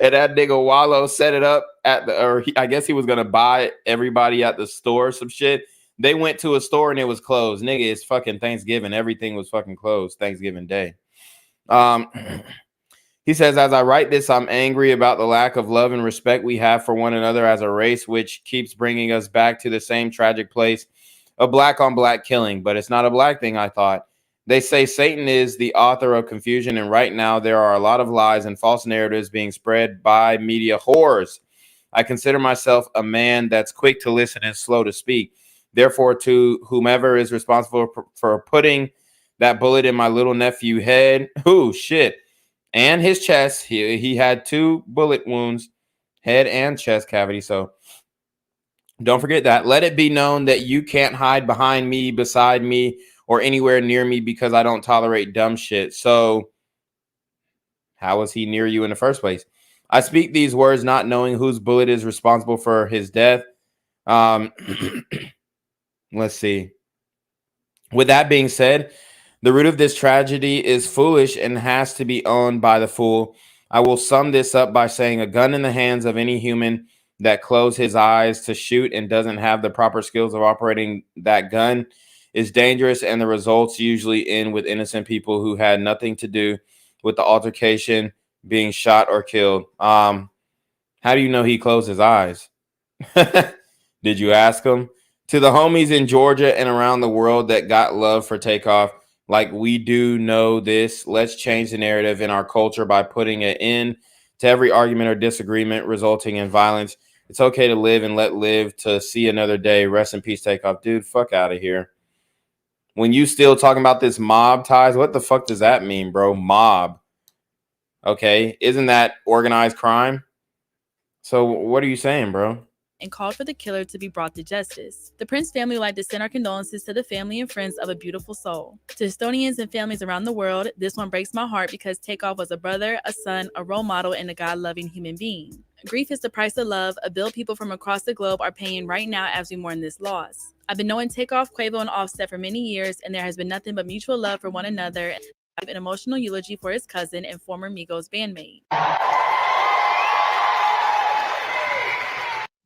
And that nigga Wallow set it up I guess he was gonna buy everybody at the store some shit. They went to a store and it was closed. Nigga, it's fucking Thanksgiving. Everything was fucking closed Thanksgiving Day. He says, as I write this, I'm angry about the lack of love and respect we have for one another as a race, which keeps bringing us back to the same tragic place of black on black killing. But it's not a black thing, I thought. They say Satan is the author of confusion, and right now there are a lot of lies and false narratives being spread by media whores. I consider myself a man that's quick to listen and slow to speak. Therefore, to whomever is responsible for putting that bullet in my little nephew head, and his chest, he had 2 bullet wounds, head and chest cavity. So don't forget that. Let it be known that you can't hide behind me, beside me, or anywhere near me, because I don't tolerate dumb shit. So how was he near you in the first place? I speak these words not knowing whose bullet is responsible for his death. Let's see. With that being said, the root of this tragedy is foolish and has to be owned by the fool. I will sum this up by saying a gun in the hands of any human that closes his eyes to shoot and doesn't have the proper skills of operating that gun is dangerous, and the results usually end with innocent people who had nothing to do with the altercation being shot or killed. How do you know he closed his eyes? Did you ask him? To the homies in Georgia and around the world that got love for Takeoff, like we do know this, let's change the narrative in our culture by putting an end to every argument or disagreement resulting in violence. It's okay to live and let live to see another day. Rest in peace, Takeoff. Dude, fuck out of here. When you still talking about this mob ties, what the fuck does that mean, bro? Mob. Okay, isn't that organized crime? So what are you saying, bro? And called for the killer to be brought to justice. The Prince family would like to send our condolences to the family and friends of a beautiful soul. To Estonians and families around the world, this one breaks my heart because Takeoff was a brother, a son, a role model, and a God-loving human being. Grief is the price of love, a bill people from across the globe are paying right now as we mourn this loss. I've been knowing Takeoff, Quavo, and Offset for many years, and there has been nothing but mutual love for one another, and an emotional eulogy for his cousin and former Migos bandmate.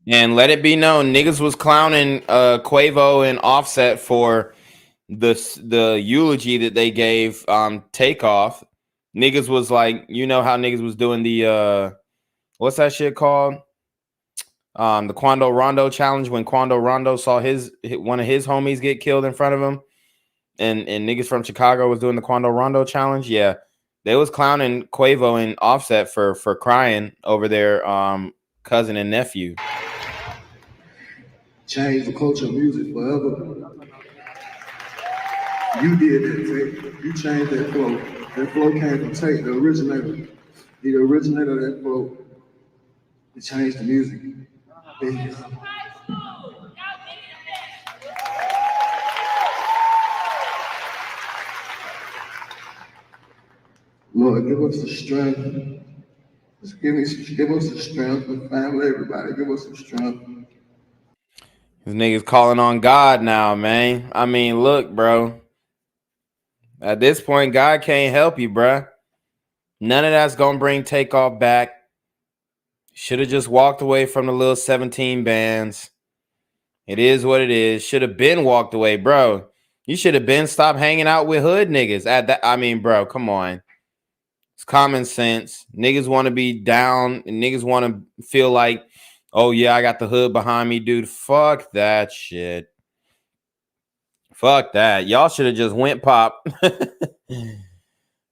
And let it be known, niggas was clowning Quavo and Offset for the eulogy that they gave Takeoff. Niggas was like, you know how niggas was doing the what's that shit called? The Quando Rondo challenge, when Quando Rondo saw one of his homies get killed in front of him, and niggas from Chicago was doing the Quando Rondo challenge. Yeah, they was clowning Quavo and Offset for crying over their cousin and nephew. Change the culture of music forever. You did that, Tate. You changed that flow. That flow came from Tate, the originator. The originator of that flow. It changed the music. Lord, give us the strength Just give us some strength, the family, everybody, give us some strength. These niggas calling on God now, man. I mean, look, bro. At this point, God can't help you, bruh. None of that's gonna bring Takeoff back. Should have just walked away from the little 17 bands. It is what it is. Should have been walked away, bro. You should have been stopped hanging out with hood niggas. At that, I mean, bro, come on. It's common sense. Niggas want to be down, and niggas want to feel like, oh yeah, I got the hood behind me, dude. Fuck that shit. Fuck that. Y'all should have just went pop.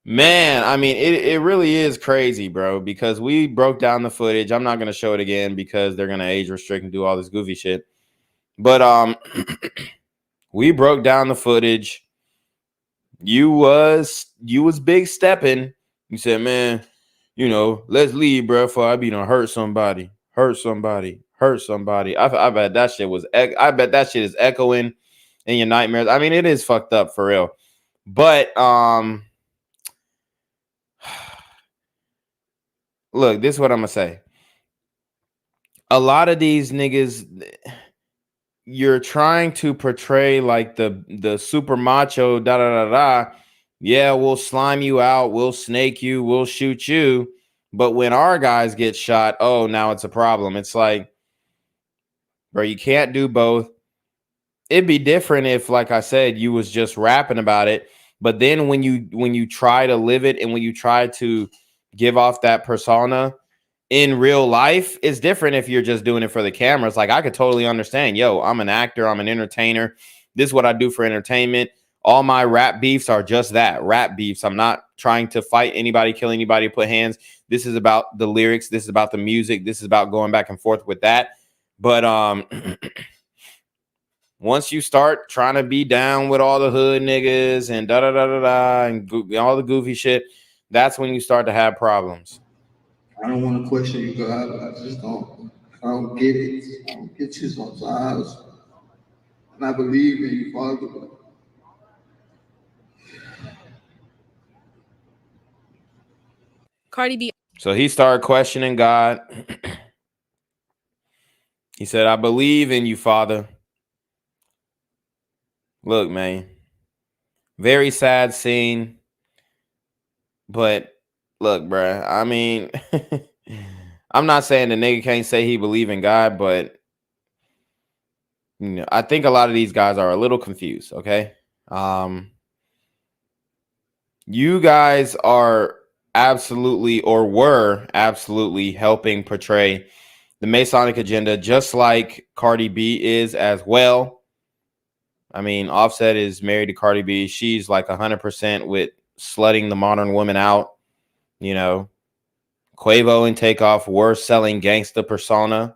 Man, I mean, it really is crazy, bro, because we broke down the footage. I'm not going to show it again because they're going to age restrict and do all this goofy shit. But we broke down the footage. You was big stepping. You said, man, you know, let's leave, bro, before I be done hurt somebody. I bet that shit I bet that shit is echoing in your nightmares. I mean, it is fucked up for real. But look, this is what I'm gonna say. A lot of these niggas, you're trying to portray like the super macho da da da da. Yeah, we'll slime you out, we'll snake you, we'll shoot you. But when our guys get shot, oh, now it's a problem. It's like, bro, you can't do both. It'd be different if, like I said, you was just rapping about it. But then when you try to live it and when you try to give off that persona in real life, it's different if you're just doing it for the cameras. Like, I could totally understand, yo, I'm an actor, I'm an entertainer. This is what I do for entertainment. All my rap beefs are just that, rap beefs. I'm not trying to fight anybody, kill anybody, put hands. This is about the lyrics. This is about the music. This is about going back and forth with that. But once you start trying to be down with all the hood niggas and da da da da da and all the goofy shit, that's when you start to have problems. I don't want to question you, God, but I just don't get it. I don't get you sometimes. And I believe in you, Father, but Cardi B. So he started questioning God. He said, I believe in you, Father. Look, man, very sad scene. But look, bruh, I mean, I'm not saying the nigga can't say he believe in God, but you know, I think a lot of these guys are a little confused, okay? You guys are absolutely, or were absolutely, helping portray the Masonic agenda, just like Cardi B is as well. I mean, Offset is married to Cardi B. She's like 100% with slutting the modern woman out. You know, Quavo and Takeoff were selling gangsta persona.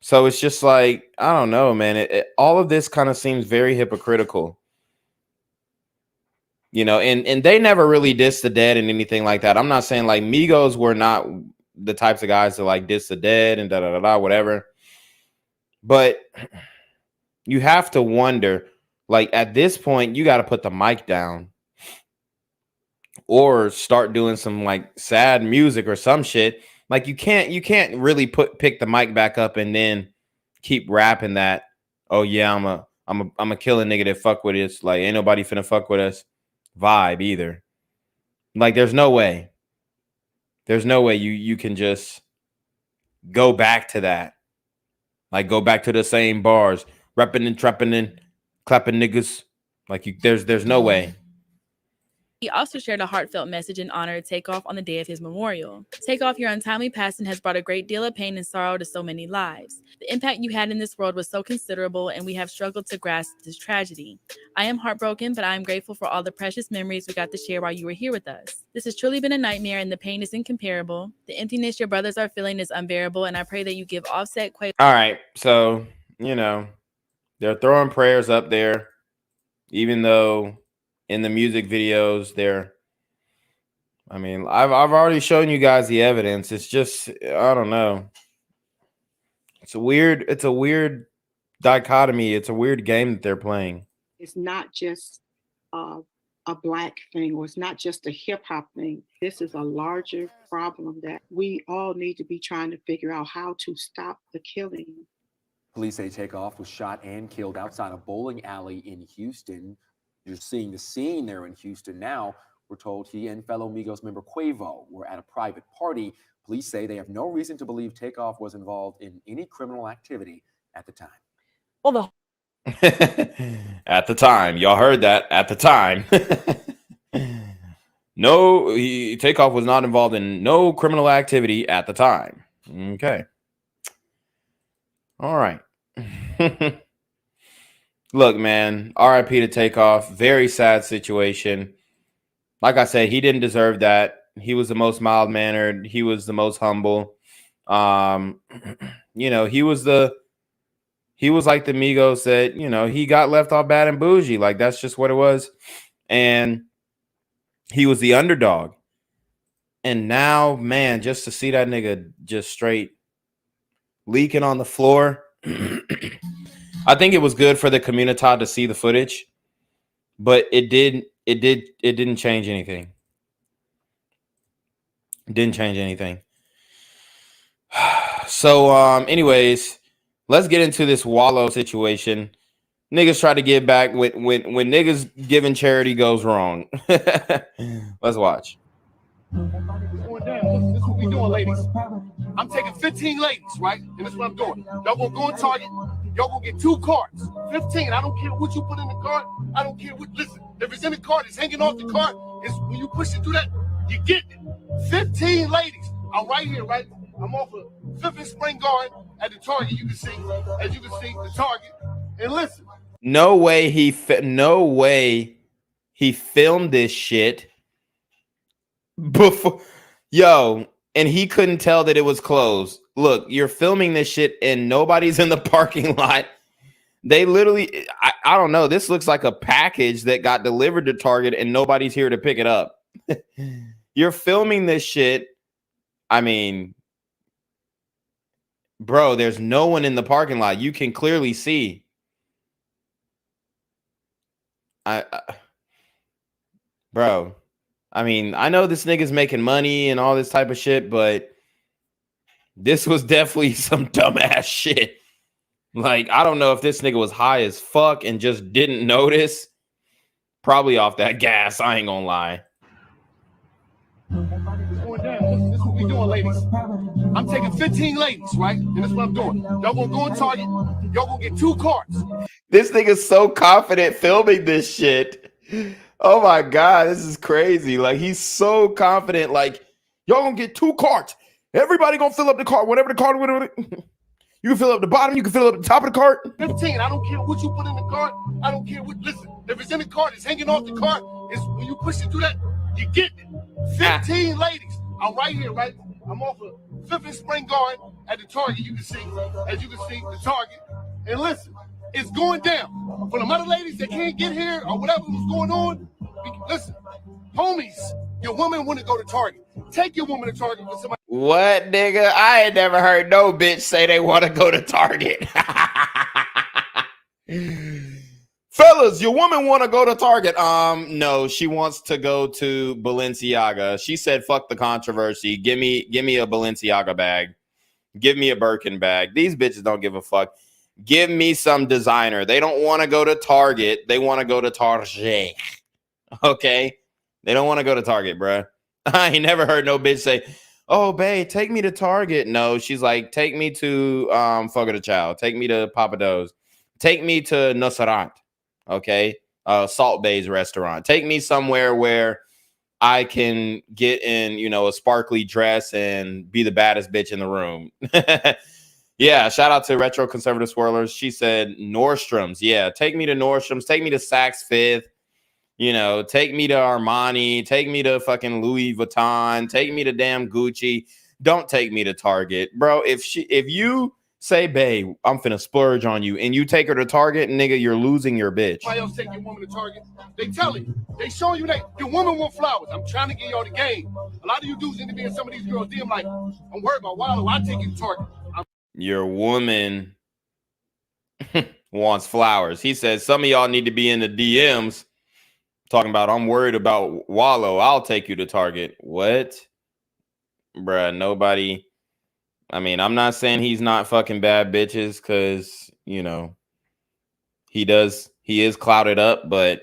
So it's just like, I don't know, man. All of this kind of seems very hypocritical. You know, and they never really diss the dead and anything like that. I'm not saying like Migos were not the types of guys to like diss the dead and da da da da whatever. But you have to wonder, like at this point, you got to put the mic down or start doing some like sad music or some shit. Like you can't really pick the mic back up and then keep rapping that. Oh yeah, I'm a killing nigga that fuck with us. Like ain't nobody finna fuck with us vibe either. Like there's no way. There's no way you can just go back to that. Like go back to the same bars, repping and trapping and clapping niggas. Like there's no way. He also shared a heartfelt message in honor of Takeoff on the day of his memorial. Takeoff, your untimely passing has brought a great deal of pain and sorrow to so many lives. The impact you had in this world was so considerable, and we have struggled to grasp this tragedy. I am heartbroken, but I am grateful for all the precious memories we got to share while you were here with us. This has truly been a nightmare, and the pain is incomparable. The emptiness your brothers are feeling is unbearable, and I pray that you give Offset Quavo. All right, so you know they're throwing prayers up there, even though in the music videos I mean, I've already shown you guys the evidence. It's just, I don't know. It's a weird dichotomy. It's a weird game that they're playing. It's not just a Black thing, or it's not just a hip hop thing. This is a larger problem that we all need to be trying to figure out how to stop the killing. Police say Takeoff was shot and killed outside a bowling alley in Houston. You're seeing the scene there in Houston now. We're told he and fellow Migos member Quavo were at a private party. Police say they have no reason to believe Takeoff was involved in any criminal activity at the time. Well, At the time, y'all heard that. At the time, no, Takeoff was not involved in no criminal activity at the time. Okay, all right. Look, man, R.I.P. to Takeoff. Very sad situation. Like I said, he didn't deserve that. He was the most mild-mannered. He was the most humble. You know, he was like the Migos that, you know, he got left off bad and bougie. Like, that's just what it was. And he was the underdog. And now, man, just to see that nigga just straight leaking on the floor. I think it was good for the community to see the footage, but it didn't change anything. It didn't change anything. So, anyways, let's get into this Wallow situation. Niggas try to give back when niggas giving charity goes wrong. Let's watch. Going down. This is what we doing, ladies. I'm taking 15 ladies, right? And that's what I'm doing. Y'all gonna go on Target. Y'all gonna get 2 cards. 15. I don't care what you put in the cart. I don't care what. Listen, if it's in the cart, it's hanging off the cart. It's when you push it through that, you get it. 15 ladies. I'm right here, right? I'm off of 5th and Spring Garden at the Target. You can see, as you can see, the Target. And listen. No way he filmed this shit before. Yo, and he couldn't tell that it was closed. Look, you're filming this shit and nobody's in the parking lot. They literally, I don't know. This looks like a package that got delivered to Target and nobody's here to pick it up. You're filming this shit. I mean, bro, there's no one in the parking lot. You can clearly see. Bro, I mean, I know this nigga's making money and all this type of shit, but this was definitely some dumbass shit. Like, I don't know if this nigga was high as fuck and just didn't notice. Probably off that gas, I ain't gonna lie. Going down. This is what we doing, ladies. I'm taking 15 ladies, right? And that's what I'm doing. Y'all gonna go on Target. Y'all gonna get 2 cards. This nigga's so confident filming this shit. Oh my God, this is crazy. Like, he's so confident. Like, y'all gonna get 2 carts. Everybody gonna fill up the cart, whatever the cart, whatever. You can fill up the bottom, you can fill up the top of the cart. 15. I don't care what you put in the cart. I don't care what. Listen, if it's in the cart, it's hanging off the cart. It's when you push it through that, you get it. 15 ladies. I'm right here, right? I'm off of 5th and Spring Garden at the Target. You can see, as you can see, the Target. And listen, it's going down. For the other ladies that can't get here or whatever was going on, listen, homies, your woman want to go to Target. Take your woman to Target with somebody. What, nigga? I ain't never heard no bitch say they want to go to Target. Fellas, your woman want to go to Target. No, she wants to go to Balenciaga. She said, fuck the controversy. Give me a Balenciaga bag. Give me a Birkin bag. These bitches don't give a fuck. Give me some designer. They don't want to go to Target. They want to go to Target. Okay? They don't want to go to Target, bruh. I ain't never heard no bitch say, oh, babe, take me to Target. No, she's like, take me to Fogo de Chao. Take me to Papa Do's. Take me to Nusrat. Okay? Salt Bay's restaurant. Take me somewhere where I can get in, you know, a sparkly dress and be the baddest bitch in the room. Yeah, shout out to Retro Conservative Swirlers. She said Nordstrom's. Yeah, take me to Nordstrom's. Take me to Saks Fifth. You know, take me to Armani. Take me to fucking Louis Vuitton. Take me to damn Gucci. Don't take me to Target. Bro, if you say, babe, I'm finna splurge on you, and you take her to Target, nigga, you're losing your bitch. Why else take your woman to Target? They telling you. They showing you that your woman want flowers. I'm trying to get y'all the game. A lot of you dudes need to be in some of these girls' DM like, I'm worried about Wallow. I take you to Target. Your woman wants flowers. He says some of y'all need to be in the DMs Talking about, I'm worried about Wallow. I'll take you to Target. What? Bruh, nobody. I mean, I'm not saying he's not fucking bad bitches because, you know, he is clouded up, but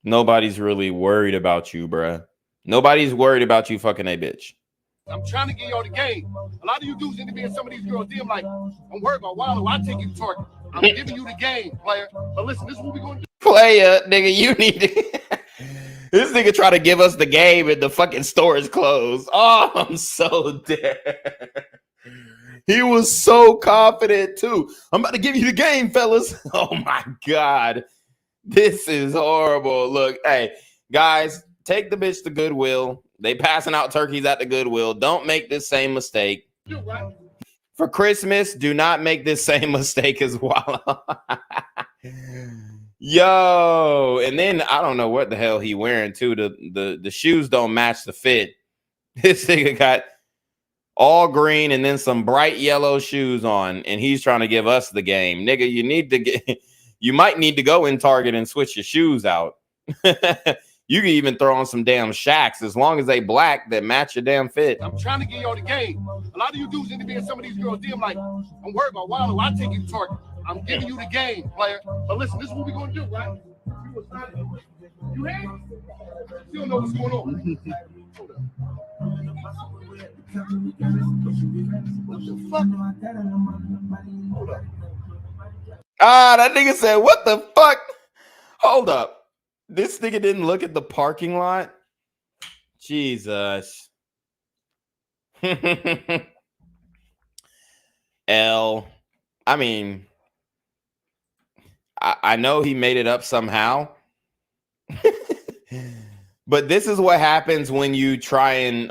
nobody's really worried about you, bruh. Nobody's worried about you fucking a bitch. I'm trying to get y'all the game. A lot of you dudes need to be in some of these girls' DM like, I'm worried about Wallow. I take you to Target. I'm giving you the game, player. But listen, this is what we're going to do. Player, nigga, you need to. This nigga try to give us the game and the fucking store is closed. Oh, I'm so dead. He was so confident too. I'm about to give you the game, fellas. Oh my God. This is horrible. Look, hey, guys, take the bitch to Goodwill. They passing out turkeys at the Goodwill. Don't make this same mistake. For Christmas, do not make this same mistake as Wallow. Yo, and then I don't know what the hell he wearing too. The shoes don't match the fit. This nigga got all green and then some bright yellow shoes on, and he's trying to give us the game. Nigga, you might need to go in Target and switch your shoes out. You can even throw on some damn Shacks as long as they black that match your damn fit. I'm trying to get y'all the game. A lot of you dudes need to be in some of these girls' DM like, I'm worried about Wallow. I take you to Target. I'm giving you the game, player. But listen, this is what we're going to do, right? You hear? You don't know what's going on. Hold up. What the fuck? Hold up. Ah, that nigga said, what the fuck? Hold up. This nigga didn't look at the parking lot? Jesus. L. I mean, I know he made it up somehow. But this is what happens when you try and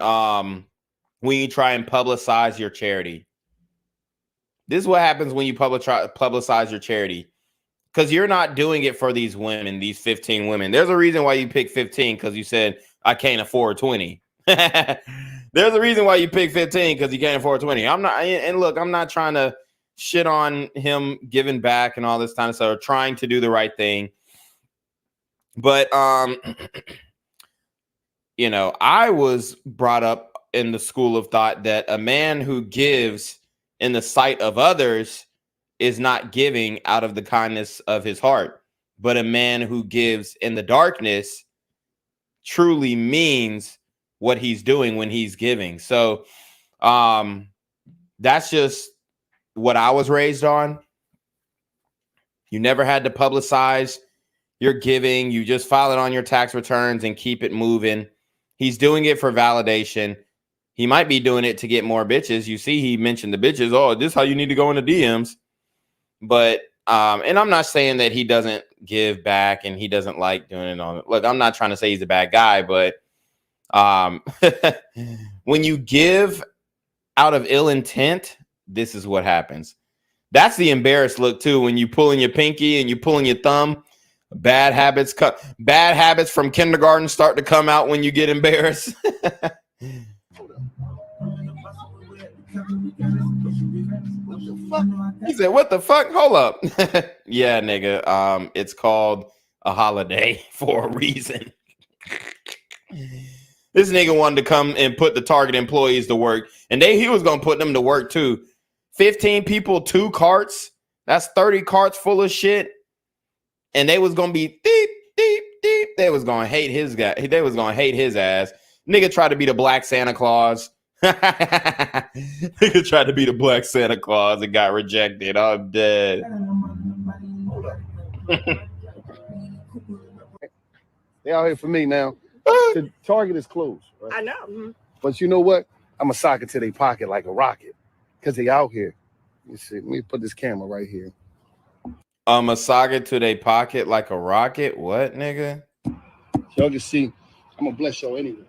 publicize your charity. This is what happens when you publicize your charity. Because you're not doing it for these women, these 15 women. There's a reason why you picked 15, because you said, I can't afford 20. There's a reason why you picked 15, because you can't afford 20. I'm not, and look, I'm not trying to shit on him giving back and all this kind of stuff, or trying to do the right thing. But, you know, I was brought up in the school of thought that a man who gives in the sight of others is not giving out of the kindness of his heart, but a man who gives in the darkness truly means what he's doing when he's giving. So that's just what I was raised on. You never had to publicize your giving. You just file it on your tax returns and keep it moving. He's doing it for validation. He might be doing it to get more bitches. You see, he mentioned the bitches. Oh, this is how you need to go in the DMs. But, and I'm not saying that he doesn't give back and he doesn't like doing it on. Look, I'm not trying to say he's a bad guy, but when you give out of ill intent, this is what happens. That's the embarrassed look too. When you pulling your pinky and you pulling your thumb, bad habits from kindergarten start to come out when you get embarrassed. He said, what the fuck? Hold up. Yeah, nigga. It's called a holiday for a reason. This nigga wanted to come and put the Target employees to work. And he was going to put them to work too. 15 people, 2 carts. That's 30 carts full of shit. And they was going to be deep, deep, deep. They was going to hate his guy. They was going to hate his ass. Nigga tried to be the Black Santa Claus. Nigga tried to be the Black Santa Claus and got rejected. I'm dead. They out here for me now. The Target is closed. Right? I know. Mm-hmm. But you know what? I'm a sock it to their pocket like a rocket. Because they out here. You see, let me put this camera right here. A socket to their pocket like a rocket? What, nigga? Y'all can see. I'm going to bless y'all anyway.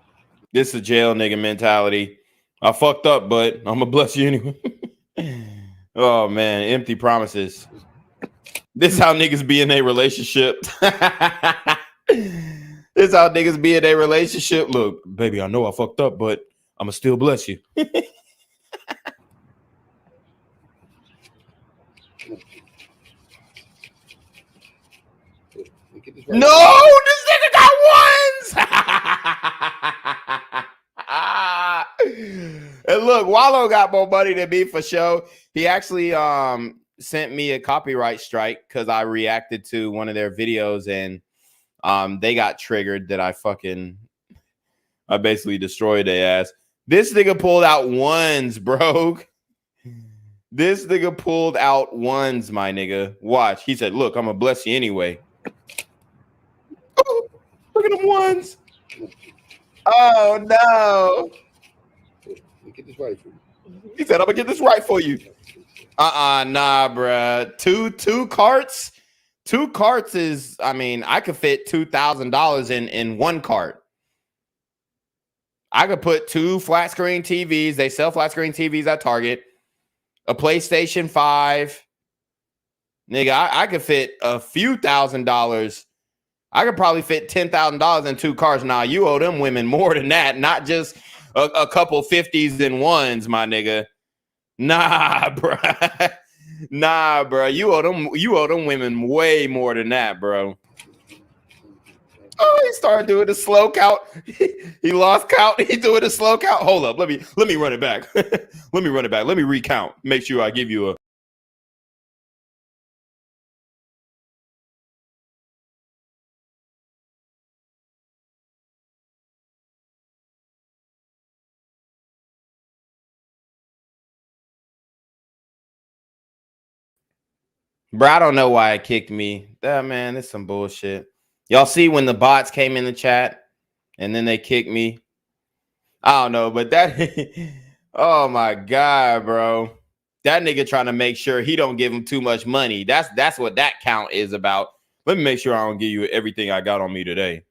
This is jail nigga mentality. I fucked up, but I'm gonna bless you anyway. Oh man, empty promises. This is how niggas be in a relationship. This is how niggas be in a relationship. Look, baby, I know I fucked up, but I'm gonna still bless you. No, this nigga got ones. And look, Wallow got more money than me for sure. He actually sent me a copyright strike because I reacted to one of their videos and they got triggered that I basically destroyed their ass. This nigga pulled out ones, bro. This nigga pulled out ones, my nigga. Watch. He said, look, I'm gonna bless you anyway. Oh, look at them ones. Oh no. Get this right for you. He said, I'm gonna get this right for you. Nah, bruh. Two carts. 2 carts is, I mean, I could fit $2,000 in 1 cart. I could put 2 flat screen TVs. They sell flat screen TVs at Target. A PlayStation 5. Nigga, I could fit a few $1,000s. I could probably fit $10,000 in 2 cars. Now, you owe them women more than that, not just a couple 50s and ones, my nigga. Nah, bro. Nah, bro. You owe them women way more than that, bro. Oh, he started doing the slow count. He lost count. He doing the slow count. Hold up. Let me run it back. Let me run it back. Let me recount. Make sure I give you a. Bro, I don't know why it kicked me. Man, it's some bullshit. Y'all see when the bots came in the chat and then they kicked me? I don't know, but that oh my God, bro. That nigga trying to make sure he don't give him too much money. That's what that count is about. Let me make sure I don't give you everything I got on me today.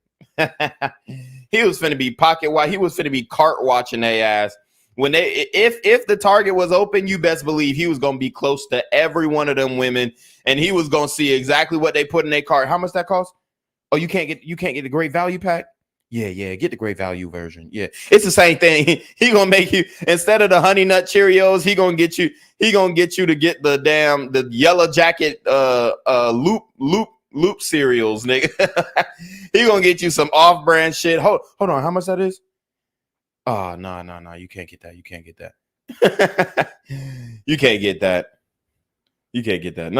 He was finna be pocket watch. He was finna be cart watching their ass. When if the Target was open, you best believe he was gonna be close to every one of them women, and he was gonna see exactly what they put in their cart. How much that cost? Oh, you can't get the great value pack? Yeah, get the great value version. Yeah, it's the same thing. He gonna make you, instead of the honey nut Cheerios, he gonna get you to get the yellow jacket loop cereals, nigga. He gonna get you some off-brand shit. Hold on, how much that is? Oh, no, you can't get that. You can't get that. You can't get that. You can't get that.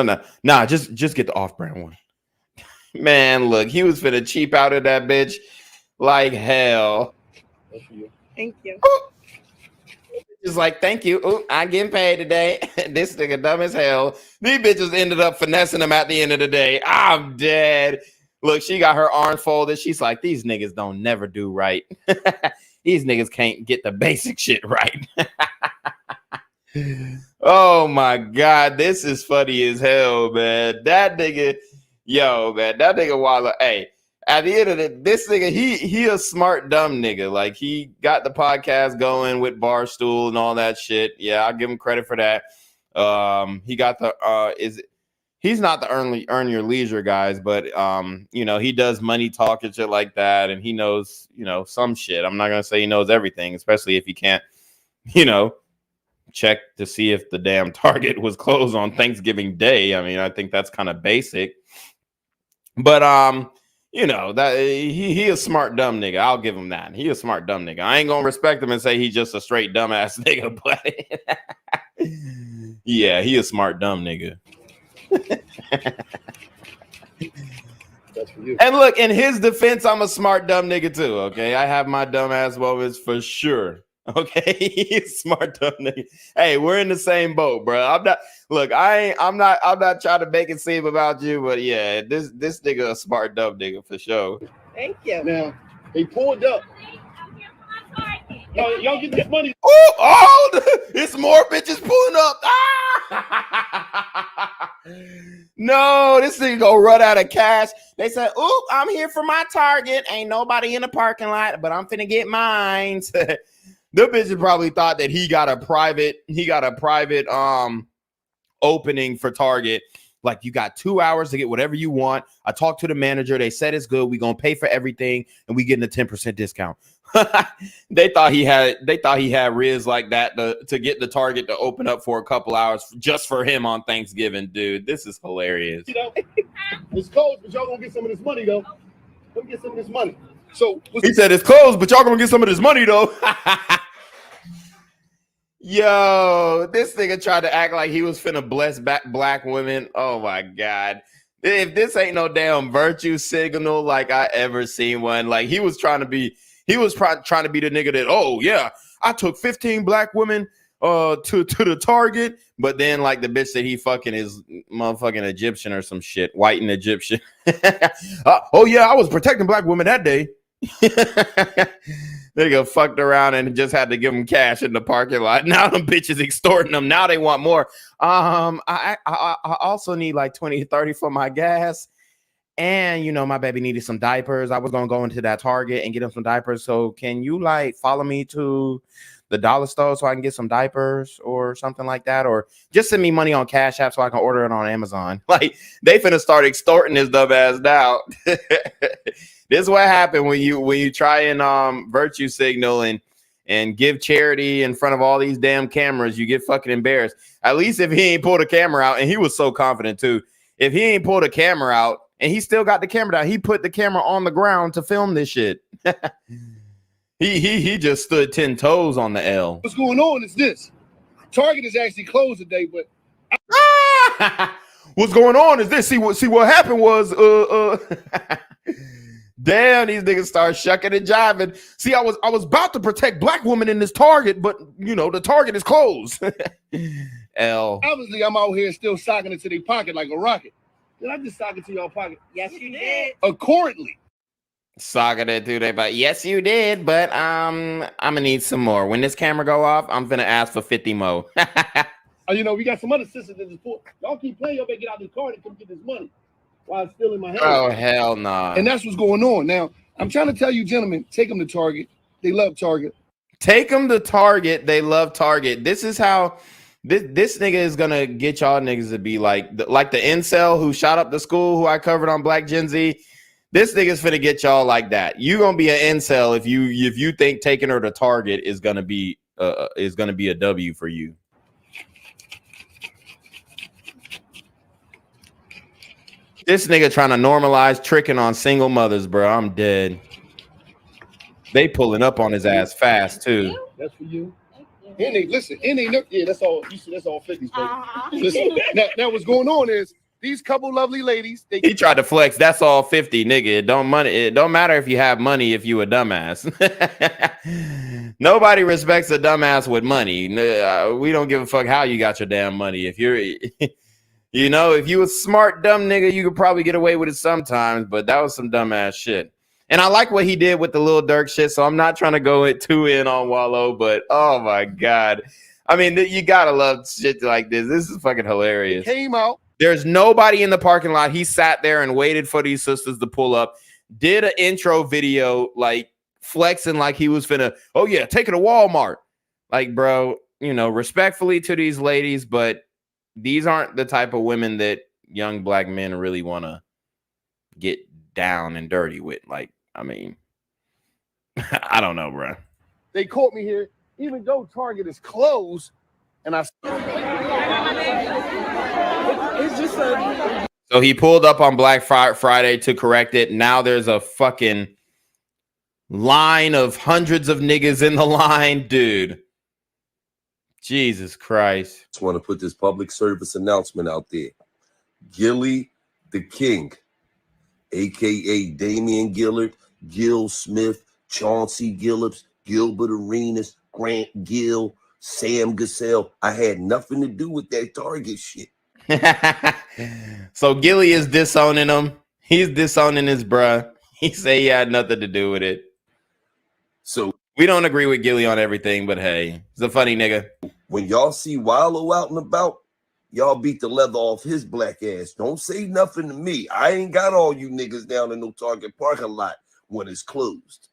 No, just get the off-brand one. Man, look, he was finna cheap out of that bitch like hell. Thank you. Just like, thank you. Ooh, I'm getting paid today. This nigga dumb as hell. These bitches ended up finessing him at the end of the day. I'm dead. Look, she got her arms folded. She's like, these niggas don't never do right. These niggas can't get the basic shit right. Oh my God, this is funny as hell, man. That nigga, that nigga Wallow. Hey, at the end of this nigga, he a smart dumb nigga. Like, he got the podcast going with Barstool and all that shit. Yeah, I'll give him credit for that. He got the he's not the earn your leisure guys, but he does money talk and shit like that, and he knows, some shit. I'm not gonna say he knows everything, especially if he can't, check to see if the damn Target was closed on Thanksgiving Day. I mean, I think that's kind of basic. But that he a smart dumb nigga. I'll give him that. He a smart dumb nigga. I ain't gonna respect him and say he's just a straight dumbass nigga, but yeah, he a smart dumb nigga. That's for you. And look, in his defense, I'm a smart dumb nigga too. Okay, I have my dumb ass moments for sure. Okay, he's smart dumb nigga. Hey, we're in the same boat, bro. I'm not trying to make it seem about you, but yeah, this nigga a smart dumb nigga for sure. Thank you. Now, he pulled up. Y'all get this money. Oh, it's more bitches pulling up. Ah! No, this nigga gonna run out of cash. They said, "Oop, I'm here for my Target. Ain't nobody in the parking lot, but I'm finna get mine." The bitches probably thought that he got a private opening for Target, Like, you got 2 hours to get whatever you want. I talked to the manager. They said it's good. We're going to pay for everything, and we getting a 10% discount. They thought he had Riz like that to get the Target to open up for a couple hours just for him on Thanksgiving. Dude, this is hilarious. You know, it's closed, but y'all gonna get some of this money though. Let me get some of this money. So he said it's closed, but y'all gonna get some of this money though. Yo, this nigga tried to act like he was finna bless black women. Oh my God. If this ain't no damn virtue signal like I ever seen one, like he was trying to be the nigga that, oh yeah, I took 15 black women to the Target, but then like the bitch that he fucking is motherfucking Egyptian or some shit, white and Egyptian. Oh yeah, I was protecting black women that day. Nigga fucked around and just had to give them cash in the parking lot. Now them bitches extorting them. Now they want more. I also need like 20, 30 for my gas. And, you know, my baby needed some diapers. I was going to go into that Target and get him some diapers. So can you like follow me to the dollar store so I can get some diapers or something like that? Or just send me money on Cash App so I can order it on Amazon. Like, they finna start extorting this dumb ass now. This is what happened when you try and virtue signal and give charity in front of all these damn cameras. You get fucking embarrassed. At least if he ain't pulled a camera out, and he was so confident too. If he ain't pulled a camera out and he still got the camera down, he put the camera on the ground to film this shit. He just stood 10 toes on the L. What's going on is this. Target is actually closed today, but what's going on is this. See what happened was damn, these niggas start shucking and jiving. See, I was about to protect black women in this Target, but you know, the Target is closed. L. Obviously, I'm out here still socking it to their pocket like a rocket. Did I just sock it to your pocket? Yes, you did. Accordingly. Socking it to their pocket. Yes, you did, but I'm gonna need some more. When this camera go off, I'm gonna ask for 50 more. You know, we got some other sisters in this pool. Y'all keep playing, y'all better get out of the car and come get this money while it's still in my hand. Oh, hell no. Nah. And that's what's going on. Now, I'm trying to tell you, gentlemen, take them to Target. They love Target. Take them to Target. They love Target. This is how this nigga is gonna get y'all niggas to be like the incel who shot up the school who I covered on Black Gen Z. This nigga's finna get y'all like that. You gonna be an incel if you think taking her to Target is gonna be a W for you. This nigga trying to normalize tricking on single mothers, bro. I'm dead. They pulling up on his ass fast too. That's for you. And they listen, yeah, that's all. You see, that's all 50s, baby. Listen, now what's going on is these couple lovely ladies. He tried to flex. That's all 50, nigga. It don't matter if you have money if you a dumbass. Nobody respects a dumbass with money. We don't give a fuck how you got your damn money. If you're, you know, if you a smart dumb nigga, you could probably get away with it sometimes. But that was some dumbass shit. And I like what he did with the Lil Durk shit, so I'm not trying to go too in on Wallow, but oh my God. I mean, you gotta love shit like this. This is fucking hilarious. Came out. There's nobody in the parking lot. He sat there and waited for these sisters to pull up, did an intro video, like flexing like he was finna, oh yeah, take it to Walmart. Like, bro, you know, respectfully to these ladies, but these aren't the type of women that young black men really want to get down and dirty with. Like, I mean, I don't know, bro. They caught me here, even though Target is closed, and I. It's just a. So he pulled up on Black Friday to correct it. Now there's a fucking line of hundreds of niggas in the line, dude. Jesus Christ. Just want to put this public service announcement out there. Gilly the King, a.k.a. Damian Gillard, Gil Smith, Chauncey Gillips, Gilbert Arenas, Grant Gill, Sam Gassell. I had nothing to do with that Target shit. So Gilly is disowning him. He's disowning his bruh. He say he had nothing to do with it. So we don't agree with Gilly on everything, but hey, he's a funny nigga. When y'all see Wallow out and about, y'all beat the leather off his black ass. Don't say nothing to me. I ain't got all you niggas down in no Target parking lot when it's closed.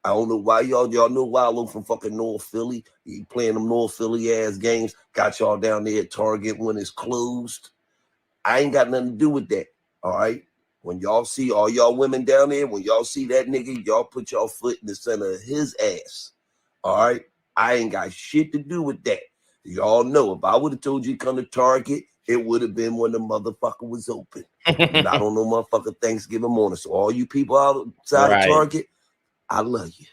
I don't know why y'all know Wallow from fucking North Philly. He playing them North Philly ass games. Got y'all down there at Target when it's closed. I ain't got nothing to do with that. All right. When y'all see all y'all women down there, when y'all see that nigga, y'all put y'all foot in the center of his ass. All right. I ain't got shit to do with that. Y'all know if I would have told you to come to Target, it would have been when the motherfucker was open. Not on no motherfucker Thanksgiving morning. So all you people outside of Target, I love you.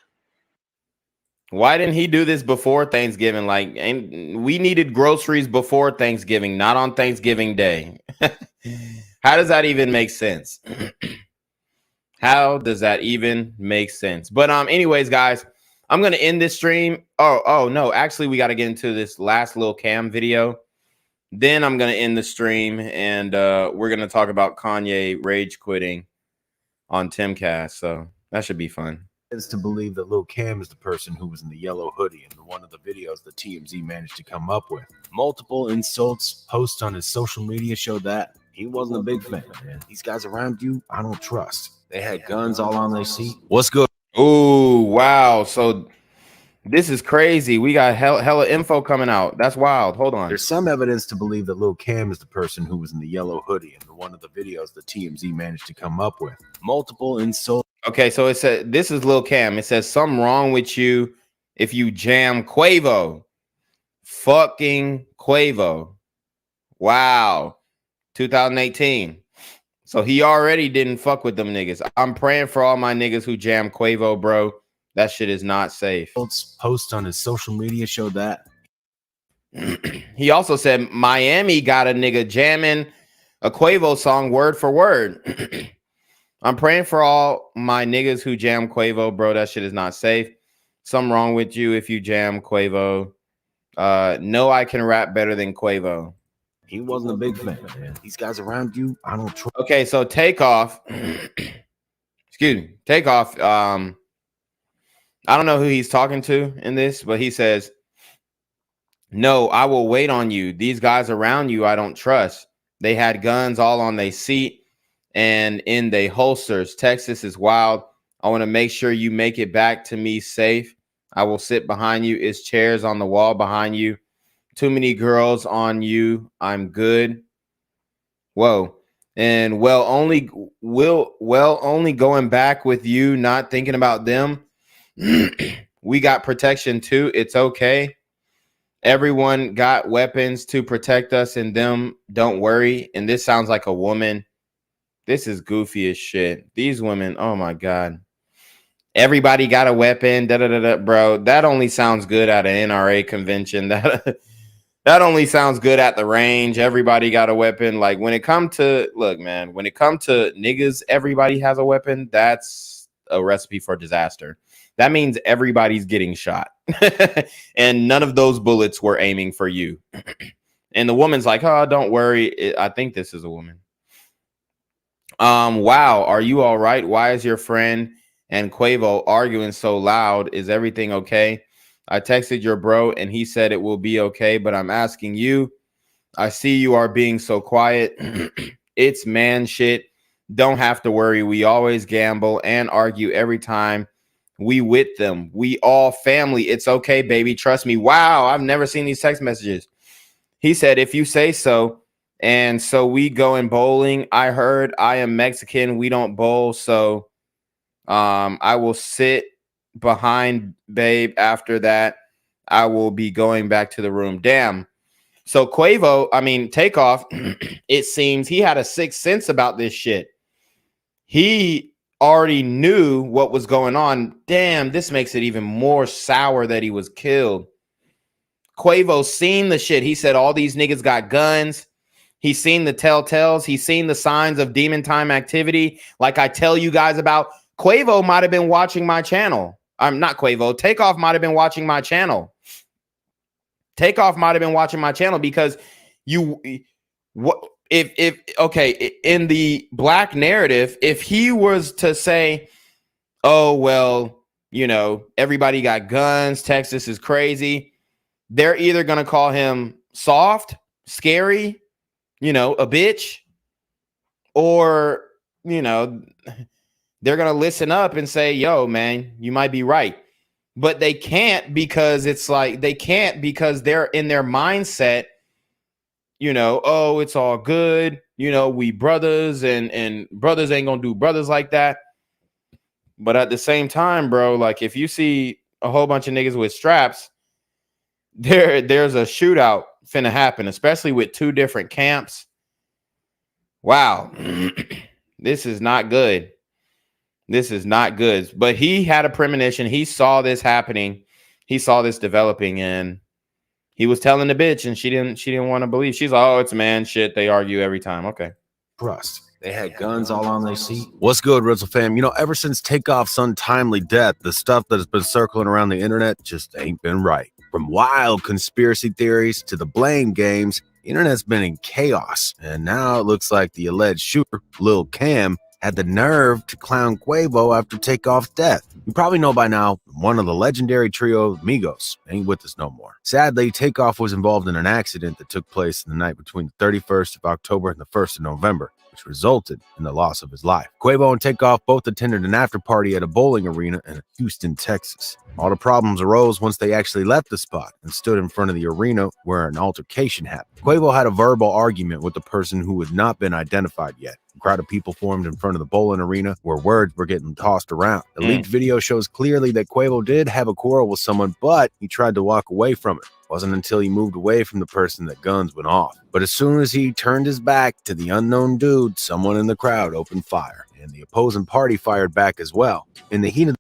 Why didn't he do this before Thanksgiving? Like, and we needed groceries before Thanksgiving, not on Thanksgiving Day. How does that even make sense? How does that even make sense? But anyways, guys, I'm gonna end this stream. Oh no, actually, we got to get into this last Lil Cam video. Then I'm gonna end the stream, and we're gonna talk about Kanye rage quitting on Timcast. So that should be fun. To believe that Lil Cam is the person who was in the yellow hoodie in one of the videos that TMZ managed to come up with. Multiple insults posts on his social media show that he wasn't a big fan, man. These guys around you, I don't trust. They had guns all on their seat. What's good? Oh, wow. So this is crazy. We got hella info coming out. That's wild. Hold on. There's some evidence to believe that Lil Cam is the person who was in the yellow hoodie in one of the videos that TMZ managed to come up with. Multiple insults. Okay, so it said, this is Lil Cam. It says, something wrong with you if you jam Quavo. Fucking Quavo. Wow. 2018. So he already didn't fuck with them niggas. I'm praying for all my niggas who jam Quavo, bro. That shit is not safe. Post on his social media showed that. He also said Miami got a nigga jamming a Quavo song word for word. I'm praying for all my niggas who jam Quavo, bro. That shit is not safe. Something wrong with you if you jam Quavo. No, I can rap better than Quavo. He wasn't a big fan, man. These guys around you, I don't trust. Okay, so Takeoff. Excuse me. Takeoff. I don't know who he's talking to in this, but he says, no, I will wait on you. These guys around you, I don't trust. They had guns all on their seat and in their holsters. Texas is wild. I want to make sure you make it back to me safe. I will sit behind you. It's chairs on the wall behind you. Too many girls on you. I'm good. Whoa. And only going back with you, not thinking about them. We got protection too. It's okay. Everyone got weapons to protect us and them. Don't worry. And this sounds like a woman. This is goofy as shit. These women, oh my God. Everybody got a weapon. Bro, that only sounds good at an NRA convention. That only sounds good at the range. Everybody got a weapon. Like when it comes to, look, man, when it comes to niggas, everybody has a weapon. That's a recipe for disaster. That means everybody's getting shot. And none of those bullets were aiming for you. And the woman's like, oh, don't worry. I think this is a woman. Wow, are you all right? Why is your friend and Quavo arguing so loud? Is everything okay? I texted your bro and he said it will be okay, but I'm asking you. I see you are being so quiet. It's man shit. Don't have to worry. We always gamble and argue every time we with them. We all family. It's okay, baby. Trust me. Wow, I've never seen these text messages. He said, if you say so. And so we going bowling. I heard I am Mexican. We don't bowl. So I will sit behind babe. After that, I will be going back to the room. Damn. So Takeoff, it seems he had a sixth sense about this shit. He already knew what was going on. Damn, this makes it even more sour that he was killed. Quavo seen the shit. He said all these niggas got guns. He's seen the telltales. He's seen the signs of demon time activity. Like I tell you guys about, Quavo might have been watching my channel. I'm not Quavo. Takeoff might have been watching my channel. Takeoff might have been watching my channel because in the black narrative, if he was to say, oh, well, you know, everybody got guns, Texas is crazy, they're either going to call him soft, scary, you know, a bitch, or, you know, they're going to listen up and say, yo, man, you might be right. But they can't because it's like because they're in their mindset, you know, oh, it's all good. you know, we brothers and brothers ain't gonna do brothers like that. But at the same time, bro, like if you see a whole bunch of niggas with straps, there's a shootout finna happen, especially with two different camps. Wow. This is not good. This is not good. But he had a premonition. He saw this happening. He saw this developing, and he was telling the bitch, and she didn't want to believe. She's like, oh, it's man shit. They argue every time. Okay. Trust. They had guns all on their seat. What's good, Rizzle fam? You know, ever since Takeoff's untimely death, the stuff that has been circling around the internet just ain't been right. From wild conspiracy theories to the blame games, the internet's been in chaos. And now it looks like the alleged shooter, Lil Cam, had the nerve to clown Quavo after Takeoff's death. You probably know by now, one of the legendary trio Migos ain't with us no more. Sadly, Takeoff was involved in an accident that took place the night between the 31st of October and the 1st of November, which resulted in the loss of his life. Quavo and Takeoff both attended an after party at a bowling arena in Houston, Texas. All the problems arose once they actually left the spot and stood in front of the arena where an altercation happened. Quavo had a verbal argument with the person who had not been identified yet. A crowd of people formed in front of the bowling arena where words were getting tossed around. The leaked video shows clearly that Quavo did have a quarrel with someone, but he tried to walk away from it. It wasn't until he moved away from the person that guns went off. But as soon as he turned his back to the unknown dude, someone in the crowd opened fire, and the opposing party fired back as well. In the heat of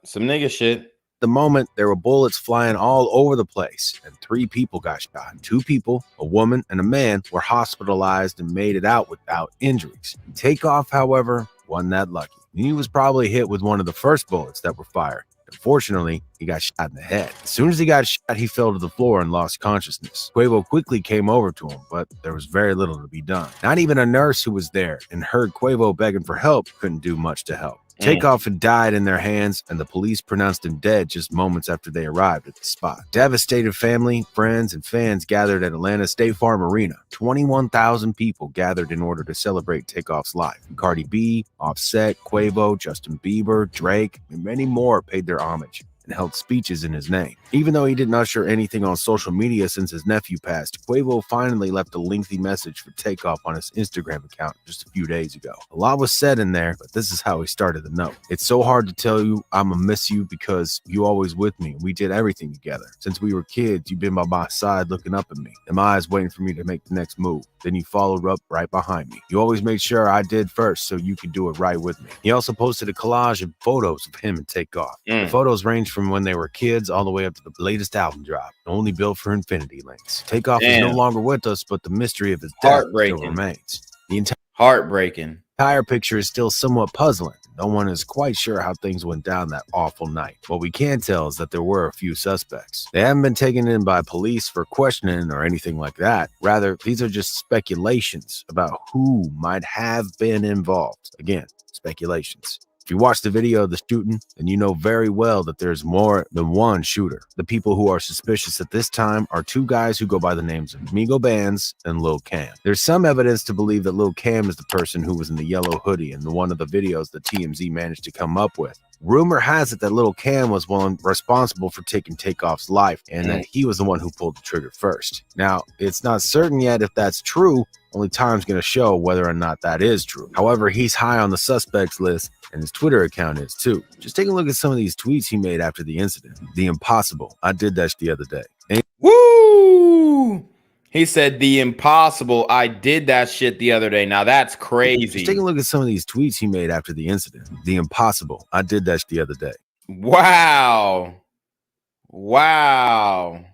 some nigga shit. The moment, there were bullets flying all over the place, and 3 people got shot. 2 people, a woman and a man, were hospitalized and made it out without injuries. Takeoff, however, wasn't that lucky. He was probably hit with one of the first bullets that were fired. Unfortunately, he got shot in the head. As soon as he got shot, he fell to the floor and lost consciousness. Quavo quickly came over to him, but there was very little to be done. Not even a nurse who was there and heard Quavo begging for help couldn't do much to help. Takeoff had died in their hands, and the police pronounced him dead just moments after they arrived at the spot. Devastated family, friends, and fans gathered at Atlanta State Farm Arena. 21,000 people gathered in order to celebrate Takeoff's life. Cardi B, Offset, Quavo, Justin Bieber, Drake, and many more paid their homage and held speeches in his name. Even though he didn't usher anything on social media since his nephew passed, Quavo finally left a lengthy message for Takeoff on his Instagram account just a few days ago. A lot was said in there, but this is how he started the note. It's so hard to tell you I'ma miss you because you always with me. We did everything together. Since we were kids, you've been by my side looking up at me, and my eyes waiting for me to make the next move. Then you followed up right behind me. You always made sure I did first so you could do it right with me. He also posted a collage of photos of him and Takeoff. The photos range from when they were kids all the way up to the latest album drop, only built for infinity links. Takeoff is no longer with us, but the mystery of his death still remains. The entire picture is still somewhat puzzling. No one is quite sure how things went down that awful night. What we can tell is that there were a few suspects. They haven't been taken in by police for questioning or anything like that. Rather, these are just speculations about who might have been involved. Again, speculations. If you watch the video of the shooting, then you know very well that there's more than one shooter. The people who are suspicious at this time are 2 guys who go by the names of Migos Bands and Lil Cam. There's some evidence to believe that Lil Cam is the person who was in the yellow hoodie in one of the videos that TMZ managed to come up with. Rumor has it that Lil Cam was one responsible for taking Takeoff's life and that he was the one who pulled the trigger first. Now, it's not certain yet if that's true. Only time's going to show whether or not that is true. However, he's high on the suspects list, and his Twitter account is too. Just take a look at some of these tweets he made after the incident. The impossible. I did that the other day. Woo! He said the impossible. I did that shit the other day. Now that's crazy. Just take a look at some of these tweets he made after the incident. The impossible. I did that the other day. Wow. Wow.